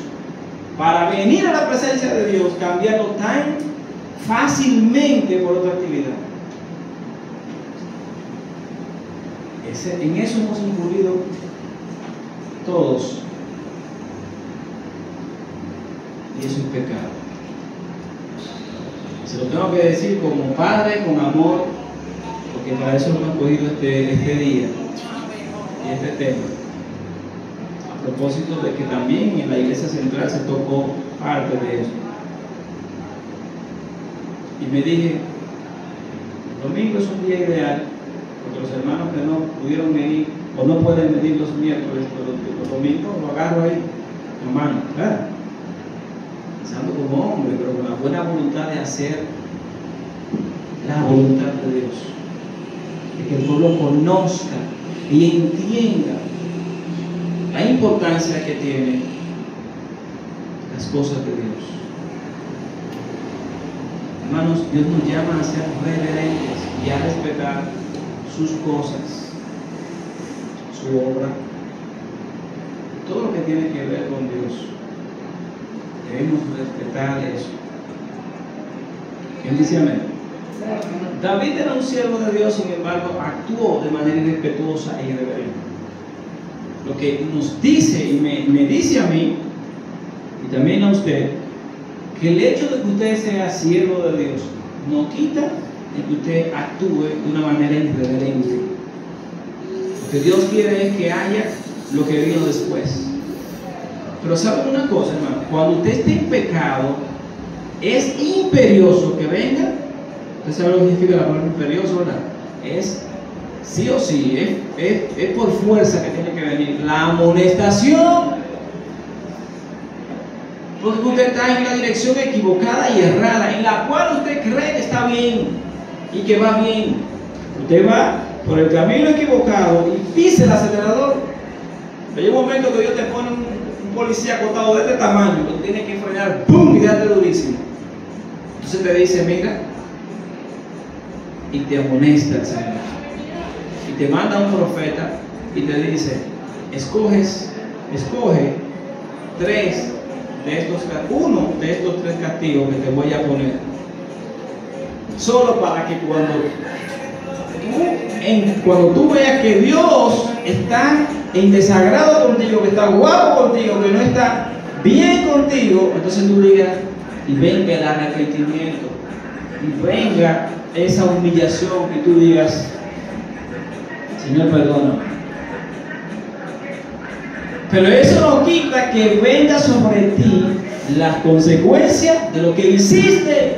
para venir a la presencia de Dios, cambiarlo tan fácilmente por otra actividad. En eso hemos incurrido todos. Y eso es pecado. Se lo tengo que decir como padre, con amor, porque para eso hemos escogido este día y este tema. A propósito de que también en la iglesia central se tocó parte de eso. Y me dije, el domingo es un día ideal, porque los hermanos que no pudieron venir o no pueden venir los miércoles, pero los domingos lo agarro ahí, hermano, ¿verdad? Pensando como hombre, pero con la buena voluntad de hacer la voluntad de Dios, de que el pueblo conozca y entienda la importancia que tienen las cosas de Dios. Hermanos, Dios nos llama a ser reverentes y a respetar sus cosas, su obra, todo lo que tiene que ver con Dios. Debemos respetar eso. ¿Quién dice amén? David era un siervo de Dios, sin embargo, actuó de manera irrespetuosa e irreverente. Lo que nos dice y me dice a mí, y también a usted, que el hecho de que usted sea siervo de Dios no quita de que usted actúe de una manera irreverente. Lo que Dios quiere es que haya lo que vino después. Pero ¿saben una cosa, hermano? Cuando usted esté en pecado, es imperioso que venga. ¿Usted sabe lo que significa la palabra imperioso, verdad? Es sí o sí, es por fuerza que tiene que venir la amonestación. Porque usted está en la dirección equivocada y errada, en la cual usted cree que está bien y que va bien. Usted va por el camino equivocado y pisa el acelerador. Hay un momento que Dios te pone un policía acotado de este tamaño, que tú tienes que frenar, ¡pum!, y darte durísimo. Entonces te dice, mira, y te amonesta el Señor. Y te manda un profeta y te dice, escoge 1 de estos 3 castigos que te voy a poner. Solo para que cuando tú veas que Dios está en desagrado contigo, que está guapo contigo, que no está bien contigo, entonces tú digas, y venga el arrepentimiento, y venga esa humillación, que tú digas, Señor, perdóname. Pero eso no quita que venga sobre ti las consecuencias de lo que hiciste.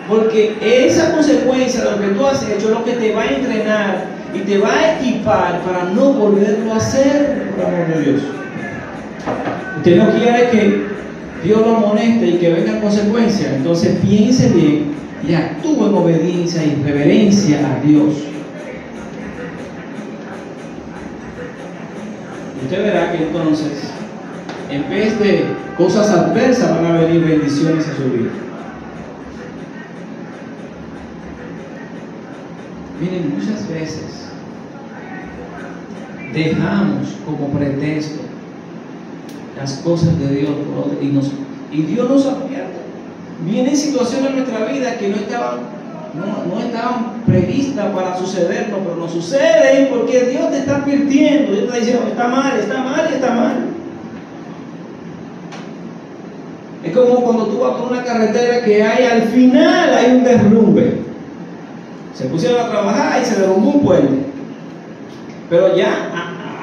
Porque esa consecuencia de lo que tú has hecho es lo que te va a entrenar y te va a equipar para no volverlo a hacer, por amor de Dios. Usted no quiere que Dios lo amoneste y que vengan consecuencias. Entonces piense bien y actúe en obediencia y reverencia a Dios. Usted verá que entonces, en vez de cosas adversas, van a venir bendiciones a su vida. Miren, muchas veces dejamos como pretexto las cosas de Dios y Dios nos advierte. Vienen situaciones en nuestra vida que no estaban previstas para sucedernos, pero nos suceden porque Dios te está advirtiendo. Dios te está diciendo: está mal, está mal y está mal. Es como cuando tú vas por una carretera que al final hay un derrumbe. Se pusieron a trabajar y se derrumbó un puente. Pero ya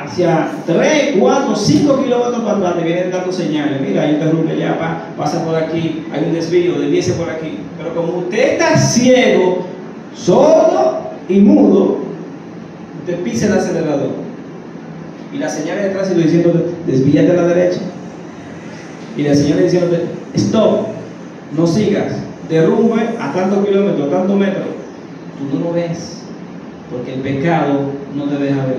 hacia 3, 4, 5 kilómetros para atrás te vienen dando señales. Mira, hay un derrumbe ya, pasa por aquí, hay un desvío, desvíese por aquí. Pero como usted está ciego, sordo y mudo, usted pisa el acelerador. Y la señal de atrás sigue diciendo: desvíate a la derecha. Y la señal diciendo: stop, no sigas, derrumbe a tantos kilómetros, a tantos metros. Tú no lo ves, porque el pecado no te deja ver.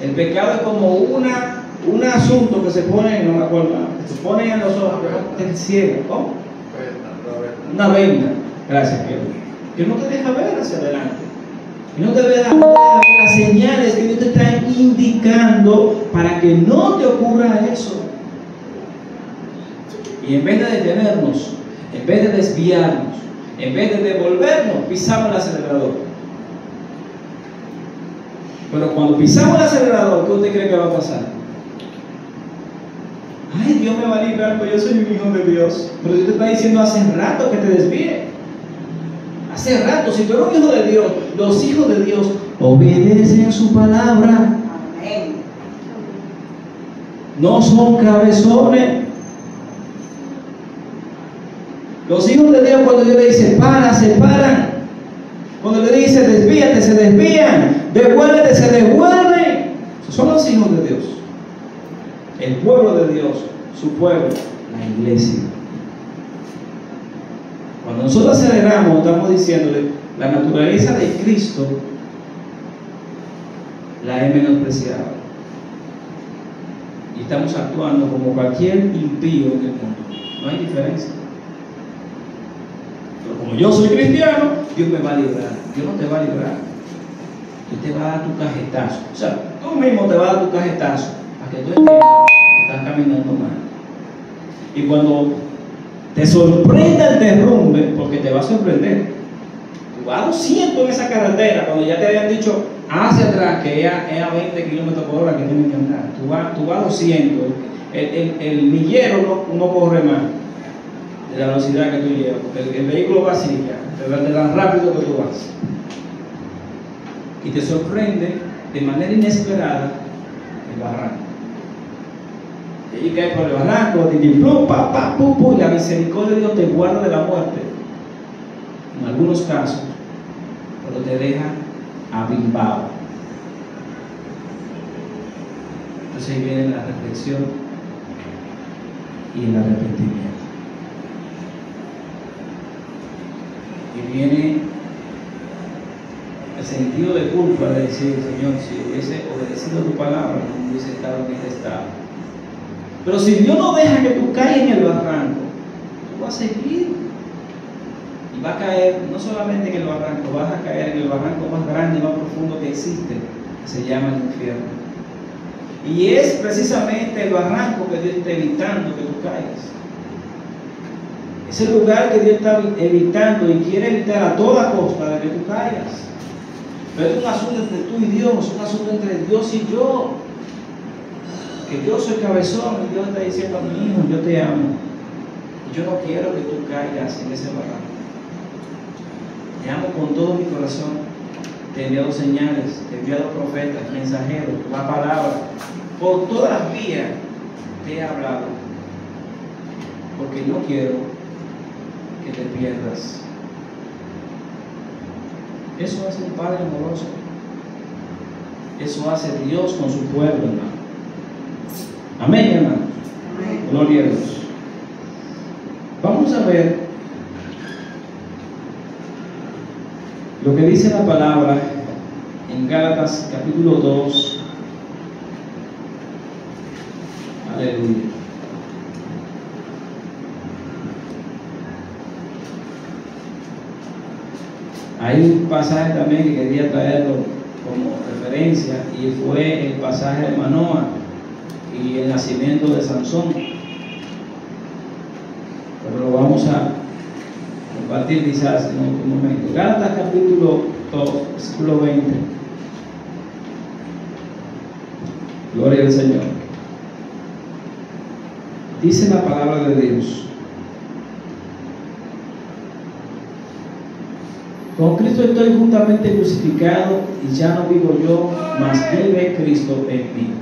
El pecado es como un asunto que se pone, no me acuerdo, que se pone en los ojos, que te ciega. ¿Cómo? Una venda. Gracias, que no te deja ver hacia adelante. Y no te deja ver las señales que Dios te está indicando para que no te ocurra eso. Y en vez de detenernos, en vez de desviarnos, en vez de devolvernos, pisamos el acelerador. Pero cuando pisamos el acelerador, ¿qué usted cree que va a pasar? Ay, Dios me va a librar, pues yo soy un hijo de Dios. Pero Dios te está diciendo hace rato que te desvíe. Hace rato, si tú eres un hijo de Dios, los hijos de Dios obedecen su palabra. Amén. No son cabezones. Los hijos de Dios, cuando Dios le dice para, se paran. Cuando le dice desvíate, se desvían. Devuélvete, se devuelven. Esos son los hijos de Dios. El pueblo de Dios, su pueblo, la iglesia. Cuando nosotros aceleramos, estamos diciéndole: la naturaleza de Cristo la he menospreciado. Y estamos actuando como cualquier impío en el mundo. No hay diferencia. Pero como yo soy cristiano, Dios me va a librar. Dios no te va a librar. Dios te va a dar tu cajetazo. O sea, tú mismo te vas a dar tu cajetazo para que tú entiendas que estás caminando mal. Y cuando te sorprenda el derrumbe, porque te va a sorprender. Tú vas a 200 en esa carretera cuando ya te habían dicho hacia atrás que es a 20 kilómetros por hora que tienes que andar. Tú vas a 200. El millero no corre más de la velocidad que tú llevas, porque el vehículo va así ya, de tan rápido que tú vas. Y te sorprende de manera inesperada el barranco. Y ahí caes por el barranco, y la misericordia de Dios te guarda de la muerte. En algunos casos, pero te deja abimbado. Entonces ahí viene la reflexión y el arrepentimiento. Y viene el sentido de culpa de decir: Señor, si hubiese obedecido tu palabra, no hubiese estado en este estado. Pero si Dios no deja que tú caigas en el barranco, tú vas a seguir. Y vas a caer no solamente en el barranco, vas a caer en el barranco más grande y más profundo que existe, que se llama el infierno. Y es precisamente el barranco que Dios está evitando que tú caigas. Es el lugar que Dios está evitando y quiere evitar a toda costa de que tú caigas. Pero es un asunto entre tú y Dios, un asunto entre Dios y yo. Que yo soy cabezón y Dios está diciendo: mi hijo, yo te amo. Y yo no quiero que tú caigas en ese barranco. Te amo con todo mi corazón. te he enviado señales, te he enviado profetas, mensajeros, la palabra. Por todas las vías te he hablado, porque no quiero que te pierdas. Eso hace un Padre amoroso. Eso hace Dios con su pueblo, hermano. Amén, hermano. Amén. Gloria a Dios. Vamos a ver lo que dice la palabra en Gálatas capítulo 2. Aleluya. Hay un pasaje también que quería traerlo como referencia, y fue el pasaje de Manoah y el nacimiento de Sansón. Pero lo vamos a compartir quizás en otro momento. Gálatas capítulo 2, versículo 20. Gloria al Señor. Dice la palabra de Dios: con Cristo estoy juntamente crucificado, y ya no vivo yo, mas vive Cristo en mí.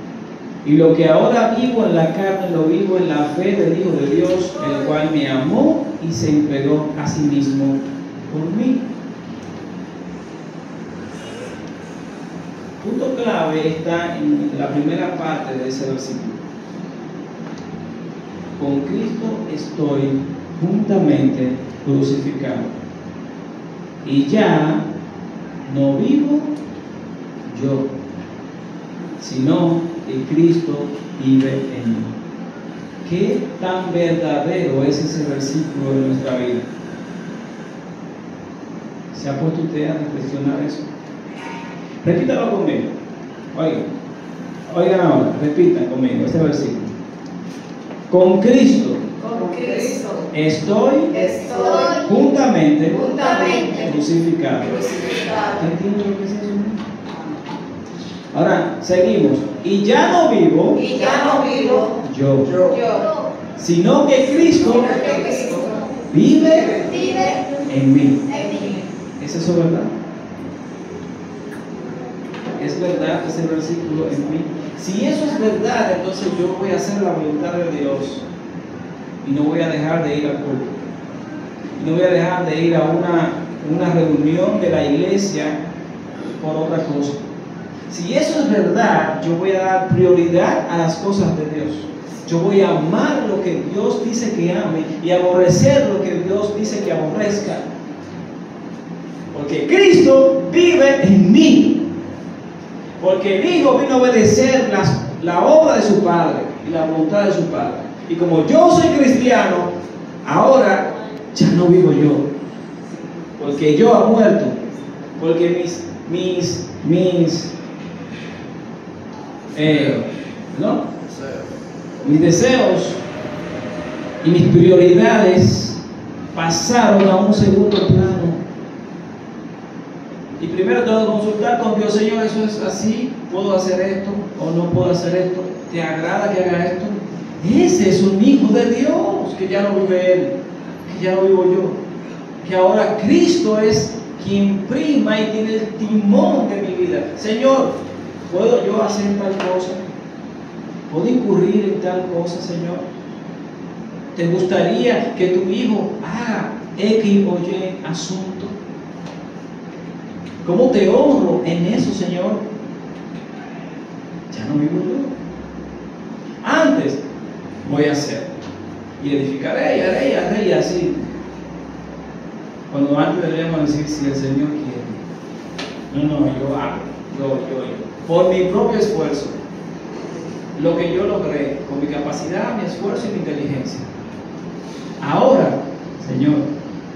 Y lo que ahora vivo en la carne, lo vivo en la fe del Hijo de Dios, el cual me amó y se entregó a sí mismo por mí. Punto clave está en la primera parte de ese versículo. Con Cristo estoy juntamente crucificado, y ya no vivo yo, sino que Cristo vive en mí. ¿Qué tan verdadero es ese versículo en nuestra vida? ¿Se ha puesto usted a reflexionar eso? Repítalo conmigo. Oigan ahora, repitan conmigo este versículo. Con Cristo estoy juntamente crucificado. ¿Qué entiende lo que es eso? Ahora, seguimos. Y ya no vivo yo, sino que Cristo vive en mí. ¿Es eso verdad? ¿Es verdad ese versículo en mí? Si eso es verdad, entonces yo voy a hacer la voluntad de Dios, y no voy a dejar de ir al culto, y no voy a dejar de ir a una reunión de la iglesia por otra cosa. Si eso es verdad, yo voy a dar prioridad a las cosas de Dios. Yo voy a amar lo que Dios dice que ame y aborrecer lo que Dios dice que aborrezca. Porque Cristo vive en mí. Porque el Hijo vino a obedecer la obra de su Padre y la voluntad de su Padre. Y como yo soy cristiano, ahora ya no vivo yo. Porque yo he muerto. Porque mis deseos y mis prioridades pasaron a un segundo plano. Y primero tengo que consultar con Dios: Señor, ¿eso es así? ¿Puedo hacer esto o no puedo hacer esto? ¿Te agrada que haga esto? Ese es un hijo de Dios, que ya no vive Él, que ya no vivo yo, que ahora Cristo es quien prima y tiene el timón de mi vida. Señor, ¿puedo yo hacer tal cosa? ¿Puedo incurrir en tal cosa, Señor? ¿Te gustaría que tu hijo haga X o Y asunto? ¿Cómo te honro en eso, Señor? Ya no vivo yo. Antes voy a hacer y edificaré y haré y haré y así. Cuando antes deberíamos decir: si el Señor quiere. No, yo hago, yo. Por mi propio esfuerzo. Lo que yo logré, con mi capacidad, mi esfuerzo y mi inteligencia. Ahora, Señor,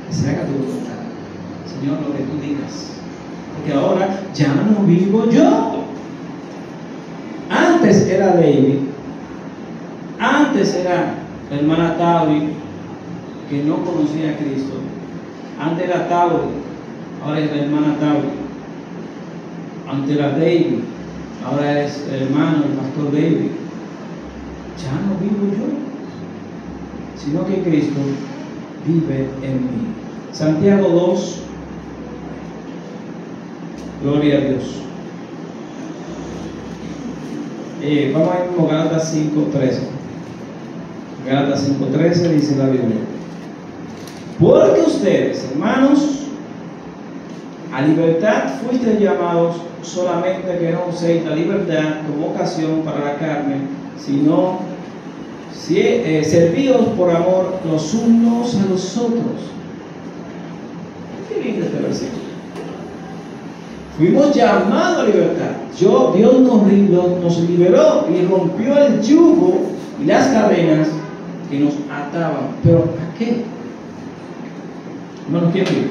que se haga tu voluntad. Señor, lo que tú digas. Porque ahora ya no vivo yo. Antes era David. Antes era la hermana Tauri, que no conocía a Cristo. Antes era Tauri, ahora es la hermana Tauri. Antes era David, ahora es el hermano, el pastor David. Ya no vivo yo, sino que Cristo vive en mí. Santiago 2, Gloria a Dios. Vamos a ir con Gálatas 5:13. Gálatas 5:13 dice la Biblia: porque ustedes, hermanos, a libertad fuisteis llamados, solamente que no uséis la libertad como ocasión para la carne, sino servíos por amor los unos a los otros. Qué lindo este versículo. Fuimos llamados a libertad. Dios nos liberó y rompió el yugo y las cadenas que nos ataban. ¿Pero a qué? Hermanos, ¿quién vive?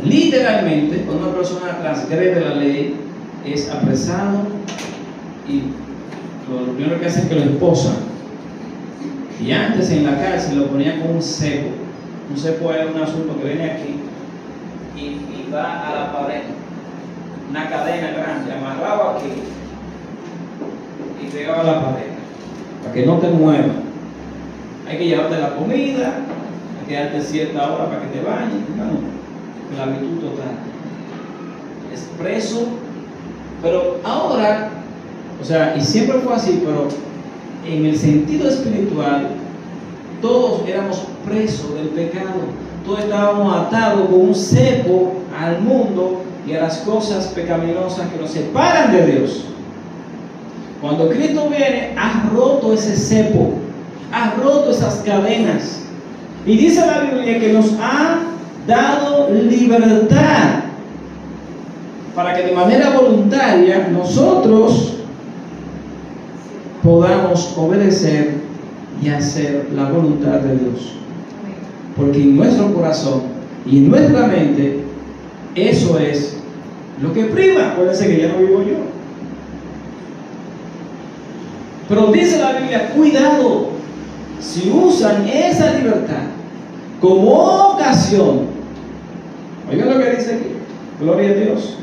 Literalmente, cuando una persona transgrede la ley, es apresado y lo primero que hace es que lo esposan. Y antes en la cárcel lo ponían con un cepo. Un cepo es un asunto que viene aquí y va a la pared. Una cadena grande, amarrado aquí y pegado a la pared para que no te muevas. Hay que llevarte la comida, hay que darte cierta hora para que te bañes. No, esclavitud total. Es preso, pero ahora, o sea, y siempre fue así, pero en el sentido espiritual, todos éramos presos del pecado, todos estábamos atados con un cepo al mundo y a las cosas pecaminosas que nos separan de Dios. Cuando Cristo viene, ha roto ese cepo, ha roto esas cadenas. Y dice la Biblia que nos ha dado libertad para que de manera voluntaria nosotros podamos obedecer y hacer la voluntad de Dios. Porque en nuestro corazón y en nuestra mente, eso es lo que prima. Acuérdense que ya no vivo yo. Pero dice la Biblia, cuidado, si usan esa libertad como ocasión. Oigan lo que dice aquí, gloria a Dios.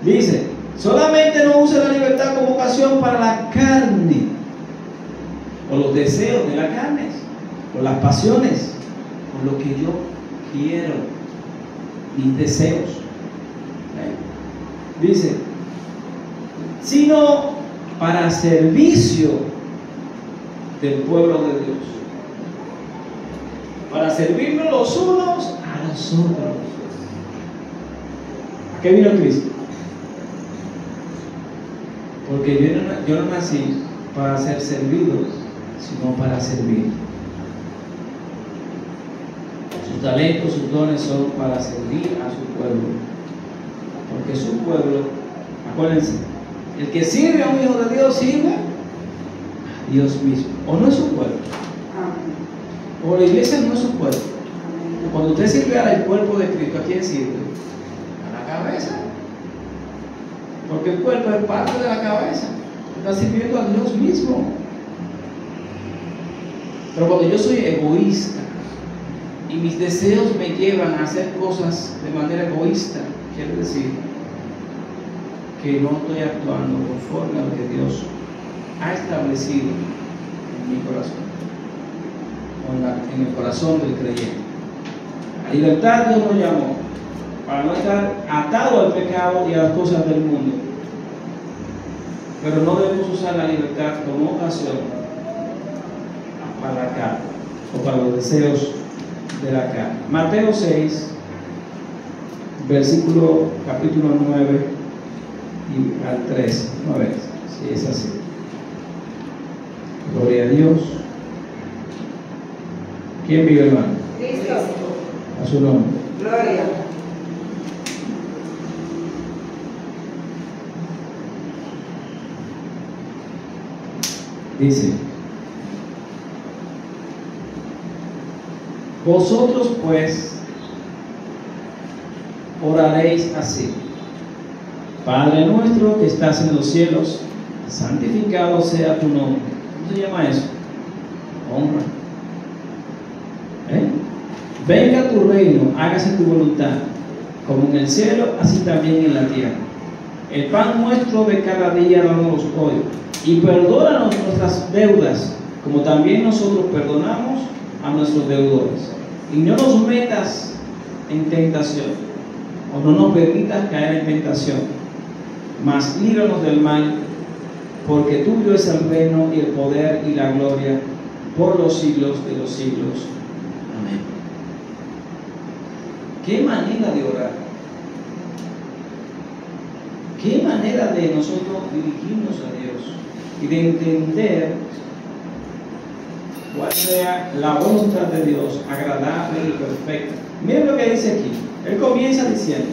Dice, solamente no usen la libertad como ocasión para la carne, o los deseos de la carne, o las pasiones, o lo que yo quiero, mis deseos. Dice, sino para servicio del pueblo de Dios, para servirnos los unos a los otros. ¿A qué vino Cristo? Porque yo no nací para ser servido, sino para servir. Sus talentos, sus dones son para servir a su pueblo. Porque su pueblo, acuérdense, el que sirve a un hijo de Dios sirve a Dios mismo. ¿O no es su pueblo? O la iglesia no es su pueblo. Cuando usted sirve al cuerpo de Cristo, ¿a quién sirve? A la cabeza. Porque el cuerpo es parte de la cabeza. Está sirviendo a Dios mismo. Pero cuando yo soy egoísta y mis deseos me llevan a hacer cosas de manera egoísta, quiere decir que no estoy actuando conforme a lo que Dios ha establecido en mi corazón, o en el corazón del creyente. A libertad Dios nos llamó para no estar atado al pecado y a las cosas del mundo, pero no debemos usar la libertad como ocasión para la carne o para los deseos de la carne. Mateo 6, versículo capítulo 9 y al 13. No ves, si es así. Gloria a Dios. ¿Quién vive, hermano? Cristo. A su nombre. Gloria. Dice: vosotros pues oraréis así: Padre nuestro que estás en los cielos, santificado sea tu nombre. ¿Cómo se llama eso? Honra. Venga tu reino, hágase tu voluntad, como en el cielo, así también en la tierra. El pan nuestro de cada día danos hoy, y perdónanos nuestras deudas, como también nosotros perdonamos a nuestros deudores. Y no nos metas en tentación, o no nos permitas caer en tentación, mas líbranos del mal, porque tuyo es el reino y el poder y la gloria por los siglos de los siglos. Amén. ¿Qué manera de orar? ¿Qué manera de nosotros dirigirnos a Dios y de entender cuál sea la voluntad de Dios, agradable y perfecta? Miren lo que dice aquí. Él comienza diciendo: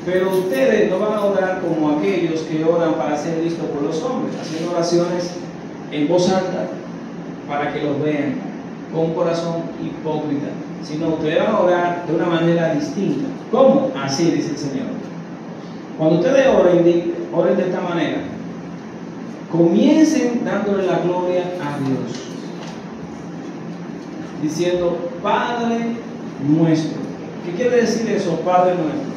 pero ustedes no van a orar como aquellos que oran para ser vistos por los hombres, haciendo oraciones en voz alta para que los vean, con un corazón hipócrita, sino ustedes van a orar de una manera distinta. ¿Cómo? Así dice el Señor. Cuando ustedes oren de esta manera, comiencen dándole la gloria a Dios, diciendo: Padre nuestro. ¿Qué quiere decir eso, Padre nuestro?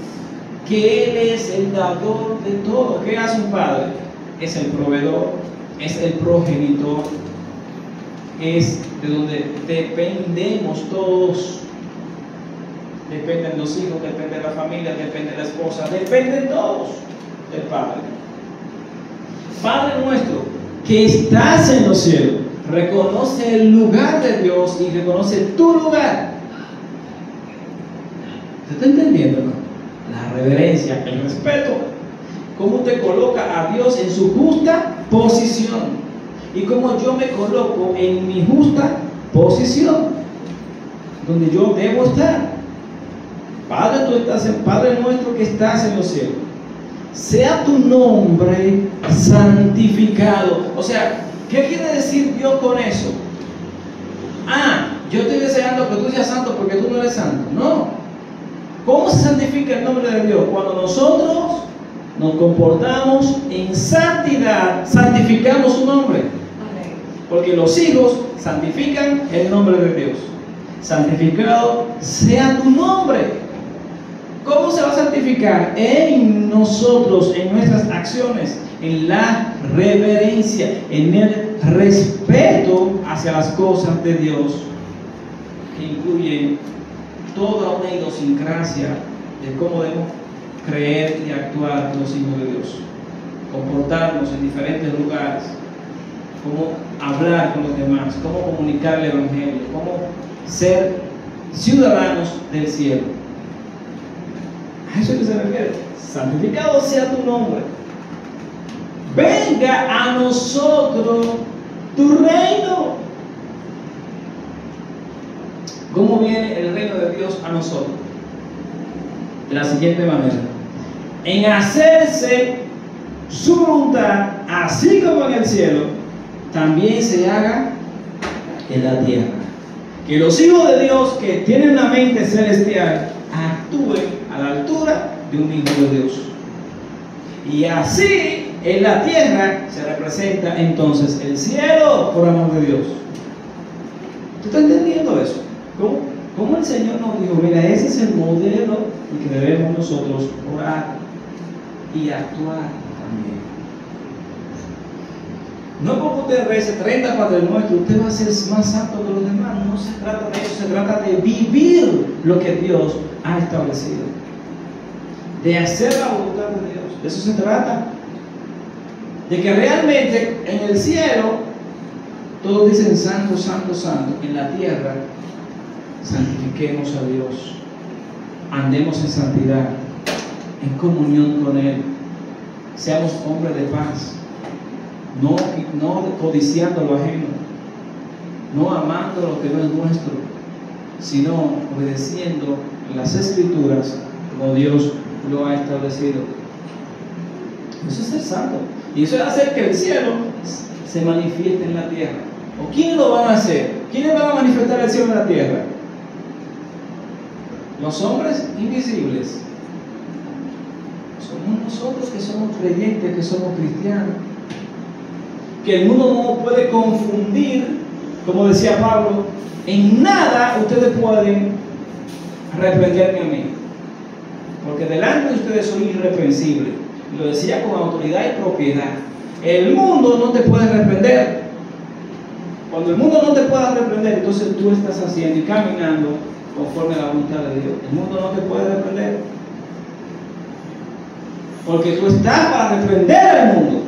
Que Él es el dador de todo. ¿Qué hace un padre? Es el proveedor, es el progenitor, es de donde dependemos todos. Dependen los hijos, depende la familia, depende la esposa, dependen todos del Padre. Padre nuestro, que estás en los cielos, reconoce el lugar de Dios y reconoce tu lugar. ¿Se está entendiendo, no? La reverencia, el respeto. Cómo te coloca a Dios en su justa posición y cómo yo me coloco en mi justa posición, donde yo debo estar. Padre, tú estás en Padre nuestro que estás en los cielos. Sea tu nombre santificado. O sea, ¿qué quiere decir Dios con eso? Yo estoy deseando que tú seas santo porque tú no eres santo. No. ¿Cómo se santifica el nombre de Dios? Cuando nosotros nos comportamos en santidad, santificamos su nombre. Porque los hijos santifican el nombre de Dios. Santificado sea tu nombre. ¿Cómo se va a santificar? En nosotros, en nuestras acciones, en la reverencia, en el respeto hacia las cosas de Dios, que incluye toda una idiosincrasia de cómo debemos creer y actuar los hijos de Dios, comportarnos en diferentes lugares, cómo hablar con los demás, cómo comunicar el Evangelio, cómo ser ciudadanos del cielo. A eso que se refiere. Santificado sea tu nombre. Venga a nosotros tu reino. ¿Cómo viene el reino de Dios a nosotros? De la siguiente manera: en hacerse su voluntad, así como en el cielo, también se haga en la tierra. Que los hijos de Dios que tienen la mente celestial actúen a la altura de un hijo de Dios. Y así en la tierra se representa entonces el cielo, por amor de Dios. ¿Tú estás entendiendo eso? ¿Cómo el Señor nos dijo: mira, ese es el modelo en que debemos nosotros orar y actuar también? No porque usted rece 30 Padre Nuestro, usted va a ser más santo que los demás. No se trata de eso, se trata de vivir lo que Dios ha establecido, de hacer la voluntad de Dios. De eso se trata. De que realmente en el cielo todos dicen: santo, santo, santo. En la tierra santifiquemos a Dios, andemos en santidad, en comunión con Él, seamos hombres de paz, no codiciando lo ajeno, no amando lo que no es nuestro, sino obedeciendo las Escrituras como Dios lo ha establecido. Eso es ser santo, y eso es hacer que el cielo se manifieste en la tierra. ¿O quiénes lo van a hacer? ¿Quiénes van a manifestar el cielo en la tierra? Los hombres invisibles. Somos nosotros que somos creyentes, que somos cristianos, que el mundo no puede confundir. Como decía Pablo: en nada ustedes pueden reprenderme a mí, porque delante de ustedes soy irreprensible. Y lo decía con autoridad y propiedad. El mundo no te puede reprender. Cuando el mundo no te pueda reprender, entonces tú estás haciendo y caminando conforme a la voluntad de Dios. El mundo no te puede reprender. Porque tú estás para reprender al mundo.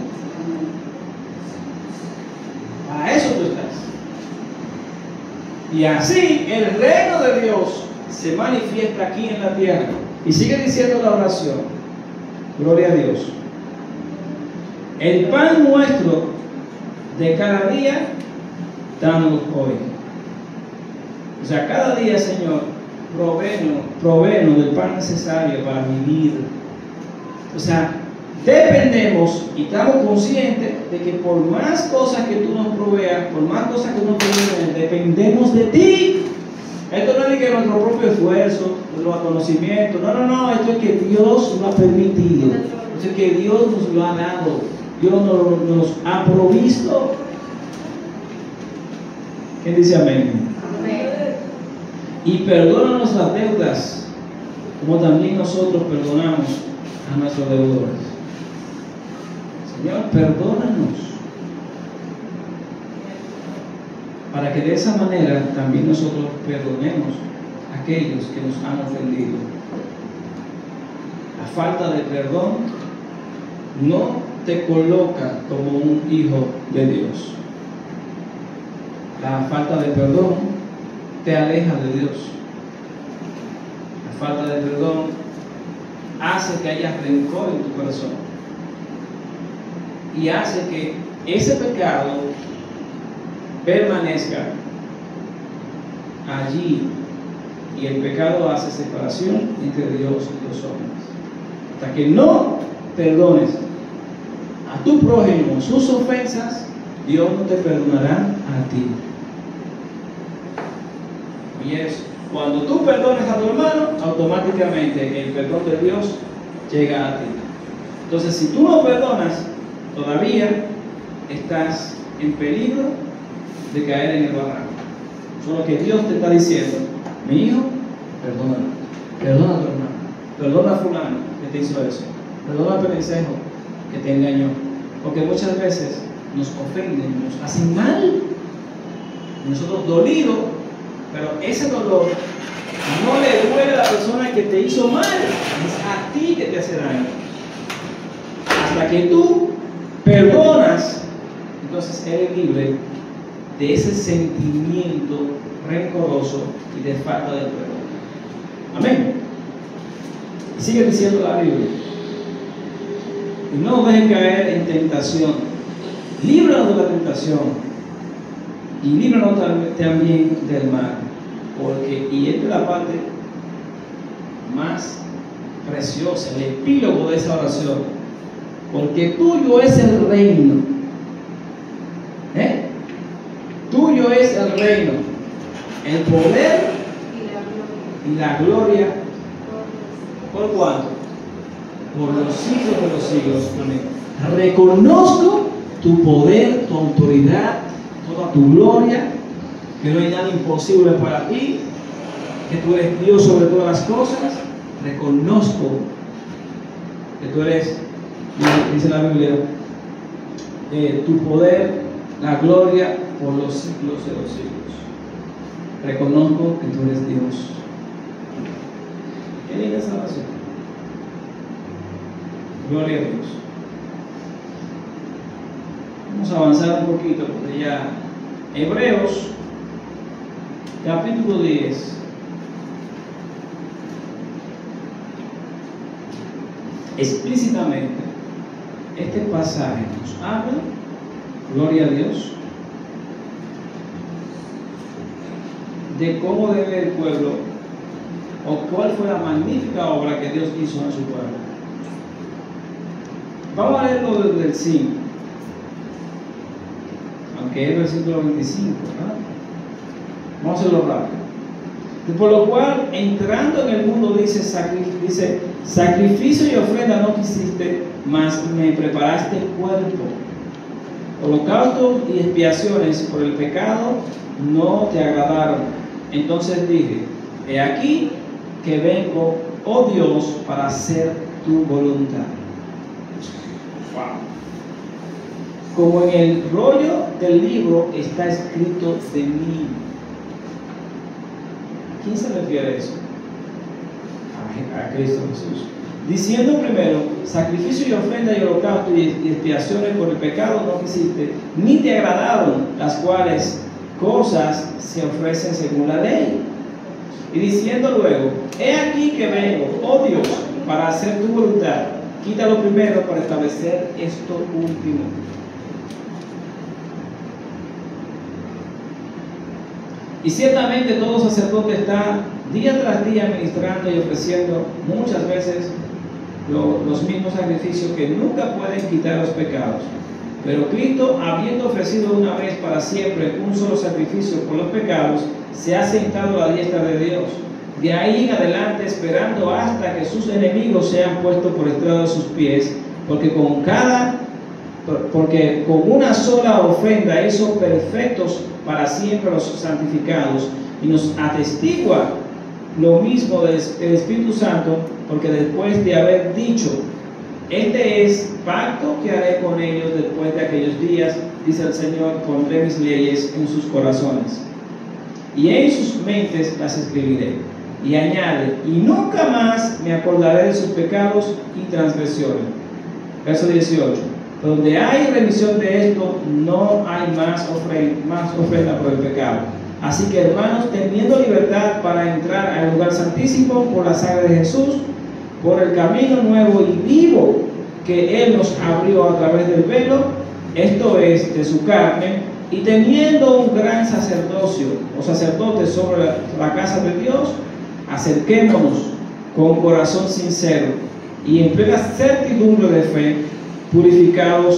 Para eso tú estás. Y así el reino de Dios se manifiesta aquí en la tierra. Y sigue diciendo la oración. Gloria a Dios. El pan nuestro de cada día, danos hoy. O sea, cada día, Señor, provéenos del pan necesario para vivir. O sea, dependemos y estamos conscientes de que por más cosas que tú nos proveas, por más cosas que nos proveas, dependemos de ti. Esto no es que nuestro propio esfuerzo, nuestro conocimiento, no, esto es que Dios lo ha permitido, esto es que Dios nos lo ha dado, Dios nos ha provisto. ¿Quién dice amén? Amén. Y perdona nuestras deudas, como también nosotros perdonamos a nuestros deudores. Señor, perdónanos, para que de esa manera también nosotros perdonemos a aquellos que nos han ofendido. La falta de perdón no te coloca como un hijo de Dios. La falta de perdón te aleja de Dios. La falta de perdón hace que haya rencor en tu corazón y hace que ese pecado permanezca allí, y el pecado hace separación entre Dios y los hombres. Hasta que no perdones a tu prójimo sus ofensas, Dios no te perdonará a ti. Y es cuando tú perdones a tu hermano, automáticamente el perdón de Dios llega a ti. Entonces, si tú no perdonas, todavía estás en peligro de caer en el barranco. Solo que Dios te está diciendo: mi hijo, perdona a tu hermano, perdona a fulano que te hizo eso, perdona a Perencejo que te engañó. Porque muchas veces nos ofenden, nos hacen mal, nosotros dolidos, pero ese dolor no le duele a la persona que te hizo mal, es a ti que te hace daño. Hasta que tú perdonas, entonces eres libre de ese sentimiento rencoroso y de falta de perdón. Amén. Y sigue diciendo la Biblia: y no nos dejes caer en tentación, líbranos de la tentación y líbranos también del mal. Porque, y esta es la parte más preciosa, el epílogo de esa oración: porque tuyo es el reino. Tuyo es el reino, el poder y la gloria. ¿Por cuánto? Por los siglos de los siglos. Amén. Reconozco tu poder, tu autoridad, toda tu gloria, que no hay nada imposible para ti, que tú eres Dios sobre todas las cosas. Reconozco que tú eres, dice la Biblia, tu poder, la gloria por los siglos de los siglos. Reconozco que tú eres Dios. ¿Qué linda esa oración? Gloria a Dios. Vamos a avanzar un poquito porque ya Hebreos capítulo 10 explícitamente este pasaje nos habla, gloria a Dios, de cómo debe el pueblo, o cuál fue la magnífica obra que Dios hizo en su pueblo. Vamos a leerlo desde el 5, aunque es el versículo 25, ¿verdad? Vamos a hacerlo rápido. Por lo cual, entrando en el mundo, dice, sacrificio y ofrenda no quisiste, mas me preparaste el cuerpo. Holocaustos y expiaciones por el pecado no te agradaron. Entonces dije: he aquí que vengo, oh Dios, para hacer tu voluntad. Wow. Como en el rollo del libro está escrito de mí. ¿A quién se refiere eso? A Cristo Jesús. diciendo primero: sacrificio y ofrenda y holocausto y expiaciones por el pecado no quisiste, ni te agradaron, las cuales cosas se ofrecen según la ley. Y diciendo luego: he aquí que vengo, oh Dios, para hacer tu voluntad. Quita lo primero para establecer esto último. Y ciertamente todo sacerdote está día tras día ministrando y ofreciendo muchas veces los mismos sacrificios que nunca pueden quitar los pecados. Pero Cristo, habiendo ofrecido una vez para siempre un solo sacrificio por los pecados, se ha sentado a la diestra de Dios. De ahí en adelante, esperando hasta que sus enemigos sean puestos por estrado de sus pies, porque con una sola ofrenda hizo perfectos para siempre los santificados, y nos atestigua lo mismo del Espíritu Santo, porque después de haber dicho: este es pacto que haré con ellos después de aquellos días, dice el Señor, pondré mis leyes en sus corazones y en sus mentes las escribiré. Y añade: y nunca más me acordaré de sus pecados y transgresiones. Verso 18: donde hay remisión de esto, no hay más ofrenda por el pecado. Así que, hermanos, teniendo libertad para entrar al lugar santísimo por la sangre de Jesús, por el camino nuevo y vivo que Él nos abrió a través del velo, esto es, de su carne, y teniendo un gran sacerdocio o sacerdote sobre la casa de Dios, acerquémonos con corazón sincero y en plena certidumbre de fe, purificando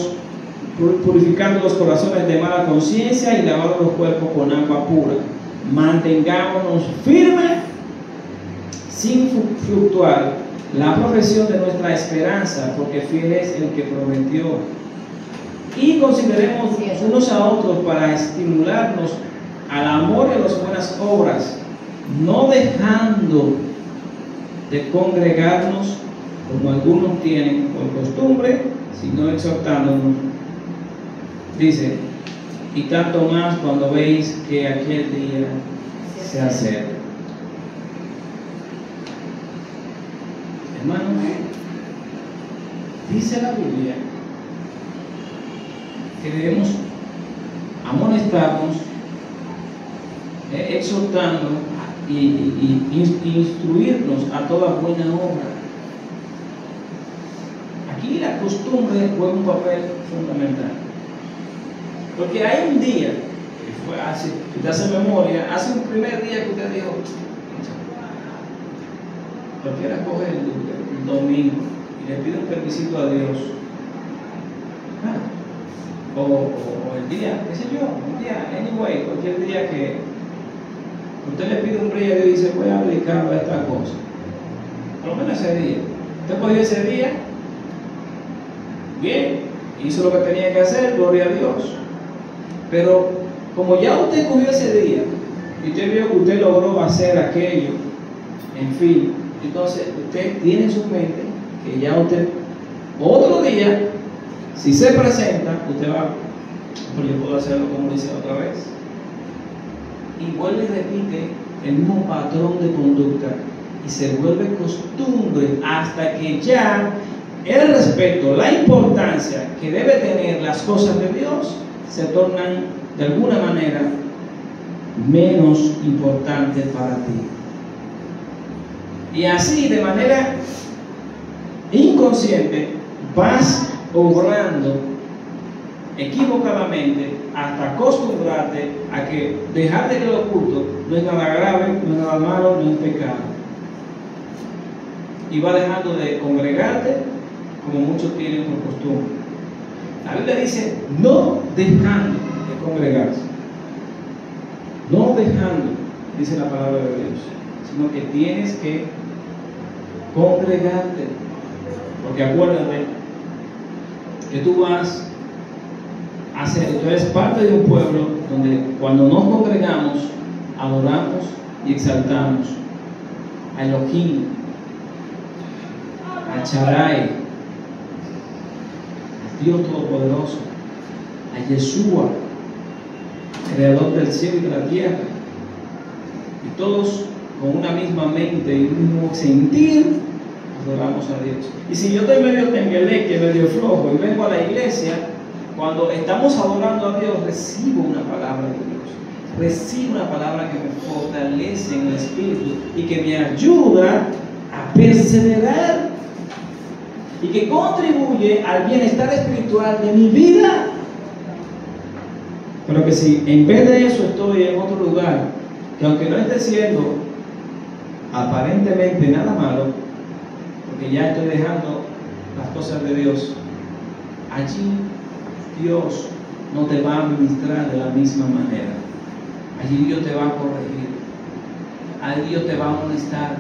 los corazones de mala conciencia y lavando los cuerpos con agua pura. Mantengámonos firmes sin fluctuar la profesión de nuestra esperanza, porque fiel es el que prometió. Y consideremos unos a otros para estimularnos al amor y a las buenas obras, no dejando de congregarnos como algunos tienen por costumbre, sino exhortándonos. Dice: y tanto más cuando veis que aquel día se acerca. Hermanos, dice la Biblia que debemos amonestarnos, exhortando y instruirnos a toda buena obra. Aquí la costumbre juega un papel fundamental, porque hay un día que fue hace, si usted hace memoria, hace un primer día que usted dijo: cualquiera coge el domingo y le pide un permisito a Dios, o el día, qué sé yo, un día, anyway, cualquier día que usted le pide un día a Dios y dice: voy a aplicarlo a esta cosa, por lo menos ese día. Usted cogió ese día, bien, hizo lo que tenía que hacer, gloria a Dios. Pero como ya usted cogió ese día y usted vio que usted logró hacer aquello, en fin, entonces usted tiene en su mente que ya usted, otro día, si se presenta, usted va: pues yo puedo hacerlo como lo hice otra vez. Y vuelve y repite el mismo patrón de conducta y se vuelve costumbre, hasta que ya el respeto, la importancia que debe tener las cosas de Dios se tornan de alguna manera menos importantes para ti. Y así, de manera inconsciente, vas obrando equivocadamente hasta acostumbrarte a que dejar de lo oculto no es nada grave, no es nada malo, no es pecado. Y va dejando de congregarte como muchos tienen por costumbre. La Biblia dice: no dejando de congregarse, no dejando, dice la palabra de Dios, sino que tienes que congregarte, porque acuérdate que tú tú eres parte de un pueblo donde cuando nos congregamos adoramos y exaltamos a Elohim, a Shaddai, Dios Todopoderoso, a Yeshua, Creador del cielo y de la tierra, y todos con una misma mente y un mismo sentir adoramos a Dios. Y si yo estoy medio tembeleque, medio flojo y vengo a la iglesia, cuando estamos adorando a Dios, recibo una palabra de Dios. Recibo una palabra que me fortalece en el espíritu y que me ayuda a perseverar y que contribuye al bienestar espiritual de mi vida. Pero que si en vez de eso estoy en otro lugar, que aunque no esté siendo aparentemente nada malo, porque ya estoy dejando las cosas de Dios, allí Dios no te va a ministrar de la misma manera. Allí Dios te va a corregir, allí Dios te va a amonestar.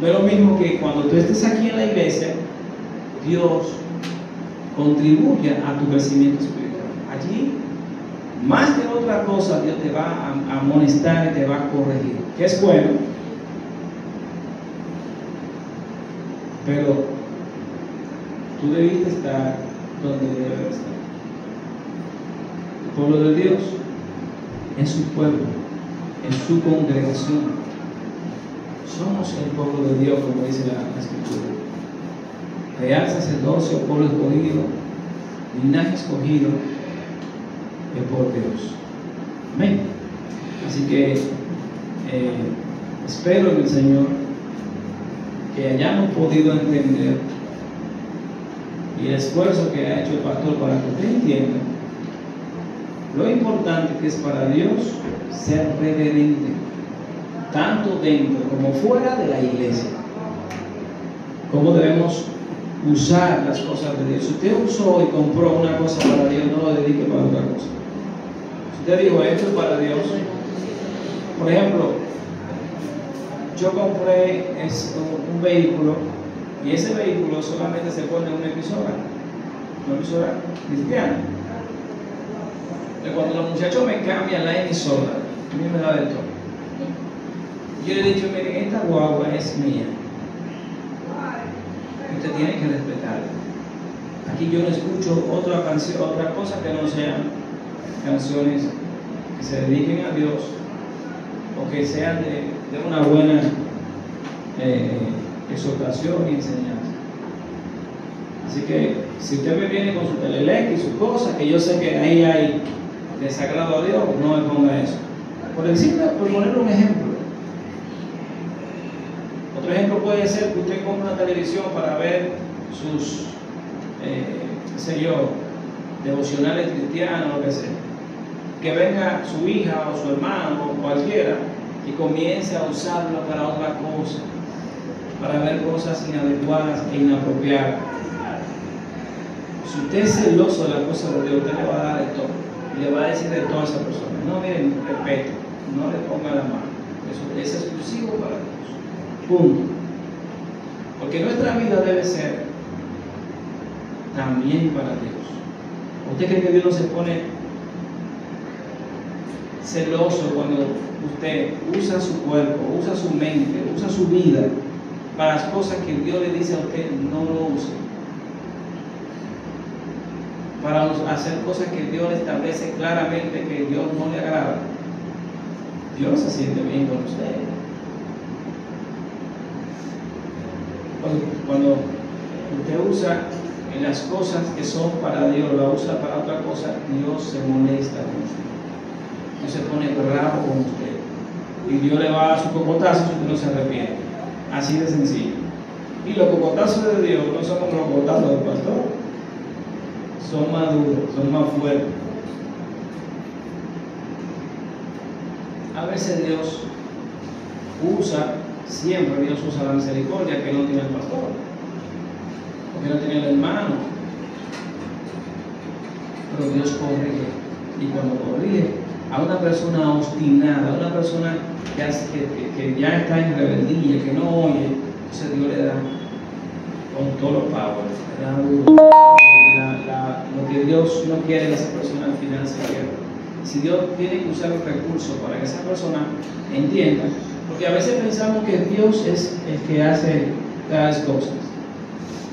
No es lo mismo que cuando tú estés aquí en la iglesia, Dios contribuye a tu crecimiento espiritual. Allí, más que otra cosa, Dios te va a amonestar y te va a corregir, que es bueno. Pero tú debiste estar donde debes estar. El pueblo de Dios en su pueblo, en su congregación. Somos el pueblo de Dios, como dice la Escritura. Real sacerdocio, pueblo escogido, linaje escogido por Dios. Amén. Así que espero en el Señor que hayamos podido entender, y el esfuerzo que ha hecho el pastor para que usted entienda lo importante que es para Dios ser reverente, tanto dentro como fuera de la iglesia. Cómo debemos usar las cosas de Dios. Si usted usó y compró una cosa para Dios, no lo dedique para otra cosa. Si usted dijo esto es para Dios, por ejemplo, yo compré un vehículo y ese vehículo solamente se pone en una emisora cristiana. Cuando los muchachos me cambian la emisora, a mí me da de todo. Yo le he dicho, miren, esta guagua es mía. Usted tiene que respetarla. Aquí yo no escucho otra canción, otra cosa que no sean canciones que se dediquen a Dios o que sean de una buena exhortación y enseñanza. Así que si usted me viene con su telelec y sus cosas, que yo sé que ahí hay desagrado a Dios, no me ponga eso. Por ponerle un ejemplo. Otro ejemplo puede ser que usted compra una televisión para ver sus, qué sé yo, devocionales cristianos, lo que sea. Que venga su hija o su hermano o cualquiera y comience a usarlo para otra cosa, para ver cosas inadecuadas e inapropiadas. Si usted es celoso de las cosas de Dios, usted le va a dar de todo. Y le va a decir de toda esa persona: no, miren, respeto, no le ponga la mano. Eso es exclusivo para Dios. Punto. Porque nuestra vida debe ser también para Dios. ¿Usted cree que Dios no se pone celoso cuando usted usa su cuerpo, usa su mente, usa su vida para las cosas que Dios le dice a usted no lo use? Para hacer cosas que Dios le establece claramente que Dios no le agrada. Dios se siente bien con usted. Cuando usted usa en las cosas que son para Dios, la usa para otra cosa, Dios se molesta con usted. Dios se pone bravo con usted. Y Dios le va a dar su cocotazo si usted no se arrepiente. Así de sencillo. Y los cocotazos de Dios no son como los cocotazos del pastor. Son más duros, son más fuertes. A veces Dios usa, siempre Dios usa la misericordia que no tiene el pastor, o que no tiene el hermano. Pero Dios corrige. Y cuando corrige a una persona obstinada, a una persona que ya está en rebeldía, que no oye, entonces Dios le da con todos los powers, le da duro. Lo que Dios no quiere que esa persona al final se pierda. Si Dios tiene que usar un recurso para que esa persona entienda, porque a veces pensamos que Dios es el que hace las cosas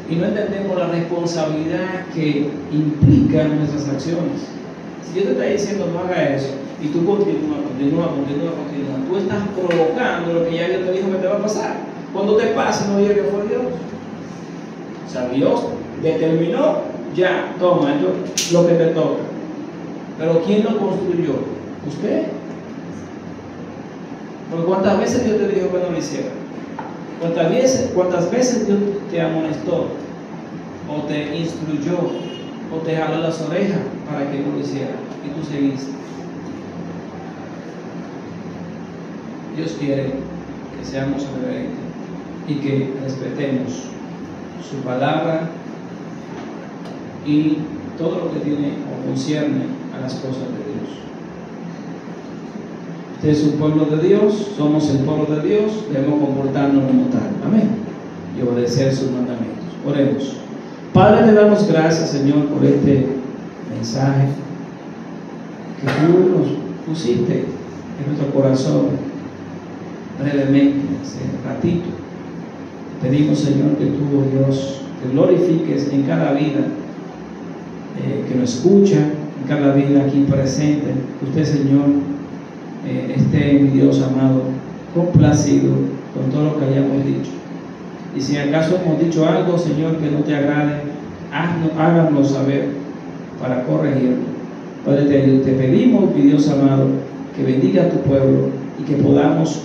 y no entendemos la responsabilidad que implican nuestras acciones. Si Dios te está diciendo no haga eso y tú continúa, tú estás provocando lo que ya Dios te dijo que te va a pasar. Cuando te pase, no digas que fue Dios. O sea, Dios determinó, ya, toma, esto es lo que te toca. Pero ¿quién lo construyó? Usted. Porque ¿cuántas veces Dios te dijo que no lo hiciera? ¿Cuántas veces Dios te amonestó? O te instruyó, o te jaló las orejas para que no lo hiciera, y tú seguiste. Dios quiere que seamos reverentes y que respetemos su palabra y todo lo que tiene o concierne a las cosas de Dios. Este es un pueblo de Dios, somos el pueblo de Dios, debemos comportarnos como tal, amén, y obedecer sus mandamientos. Oremos. Padre, le damos gracias, Señor, por este mensaje que tú nos pusiste en nuestro corazón brevemente, hace un ratito. Te pedimos, Señor, que tú, oh Dios, te glorifiques en cada vida que nos escucha, en cada vida aquí presente. Que usted, Señor, esté, mi Dios amado, complacido con todo lo que hayamos dicho. Y si acaso hemos dicho algo, Señor, que no te agrade, háganoslo saber para corregirlo. Padre, te pedimos, mi Dios amado, que bendiga a tu pueblo y que podamos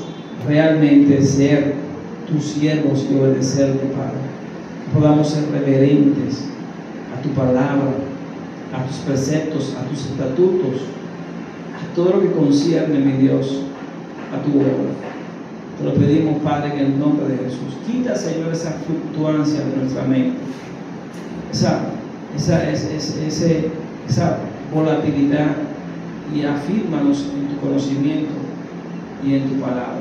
realmente ser tus siervos y obedecerte, Padre. Que podamos ser reverentes a tu palabra, a tus preceptos, a tus estatutos, a todo lo que concierne, mi Dios, a tu obra. Te lo pedimos, Padre, en el nombre de Jesús. Quita, Señor, esa fluctuancia de nuestra mente, esa volatilidad, y afírmanos en tu conocimiento y en tu palabra.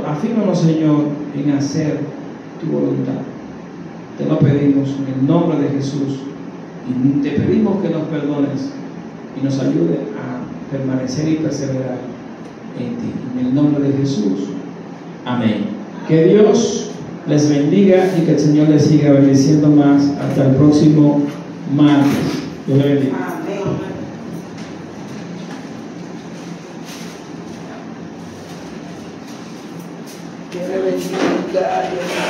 Afírmanos, Señor, en hacer tu voluntad. Te lo pedimos en el nombre de Jesús, y te pedimos que nos perdones y nos ayude a permanecer y perseverar en ti. En el nombre de Jesús. Amén. Que Dios les bendiga y que el Señor les siga bendiciendo más. Hasta el próximo martes. Dios les bendiga. Amén. Que le bendiga, Dios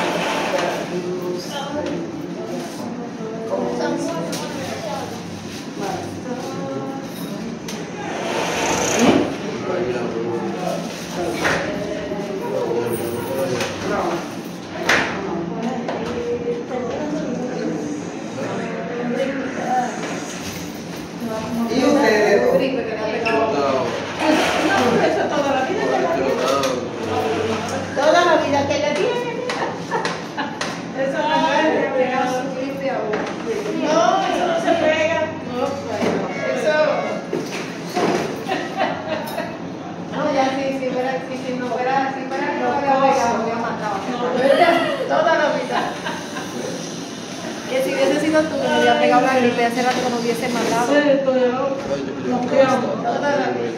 Que si hubiese sido tú que me hubiera pegado la gripe, hace rato que no hubiese matado. Toda la vida.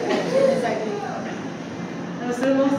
hacemos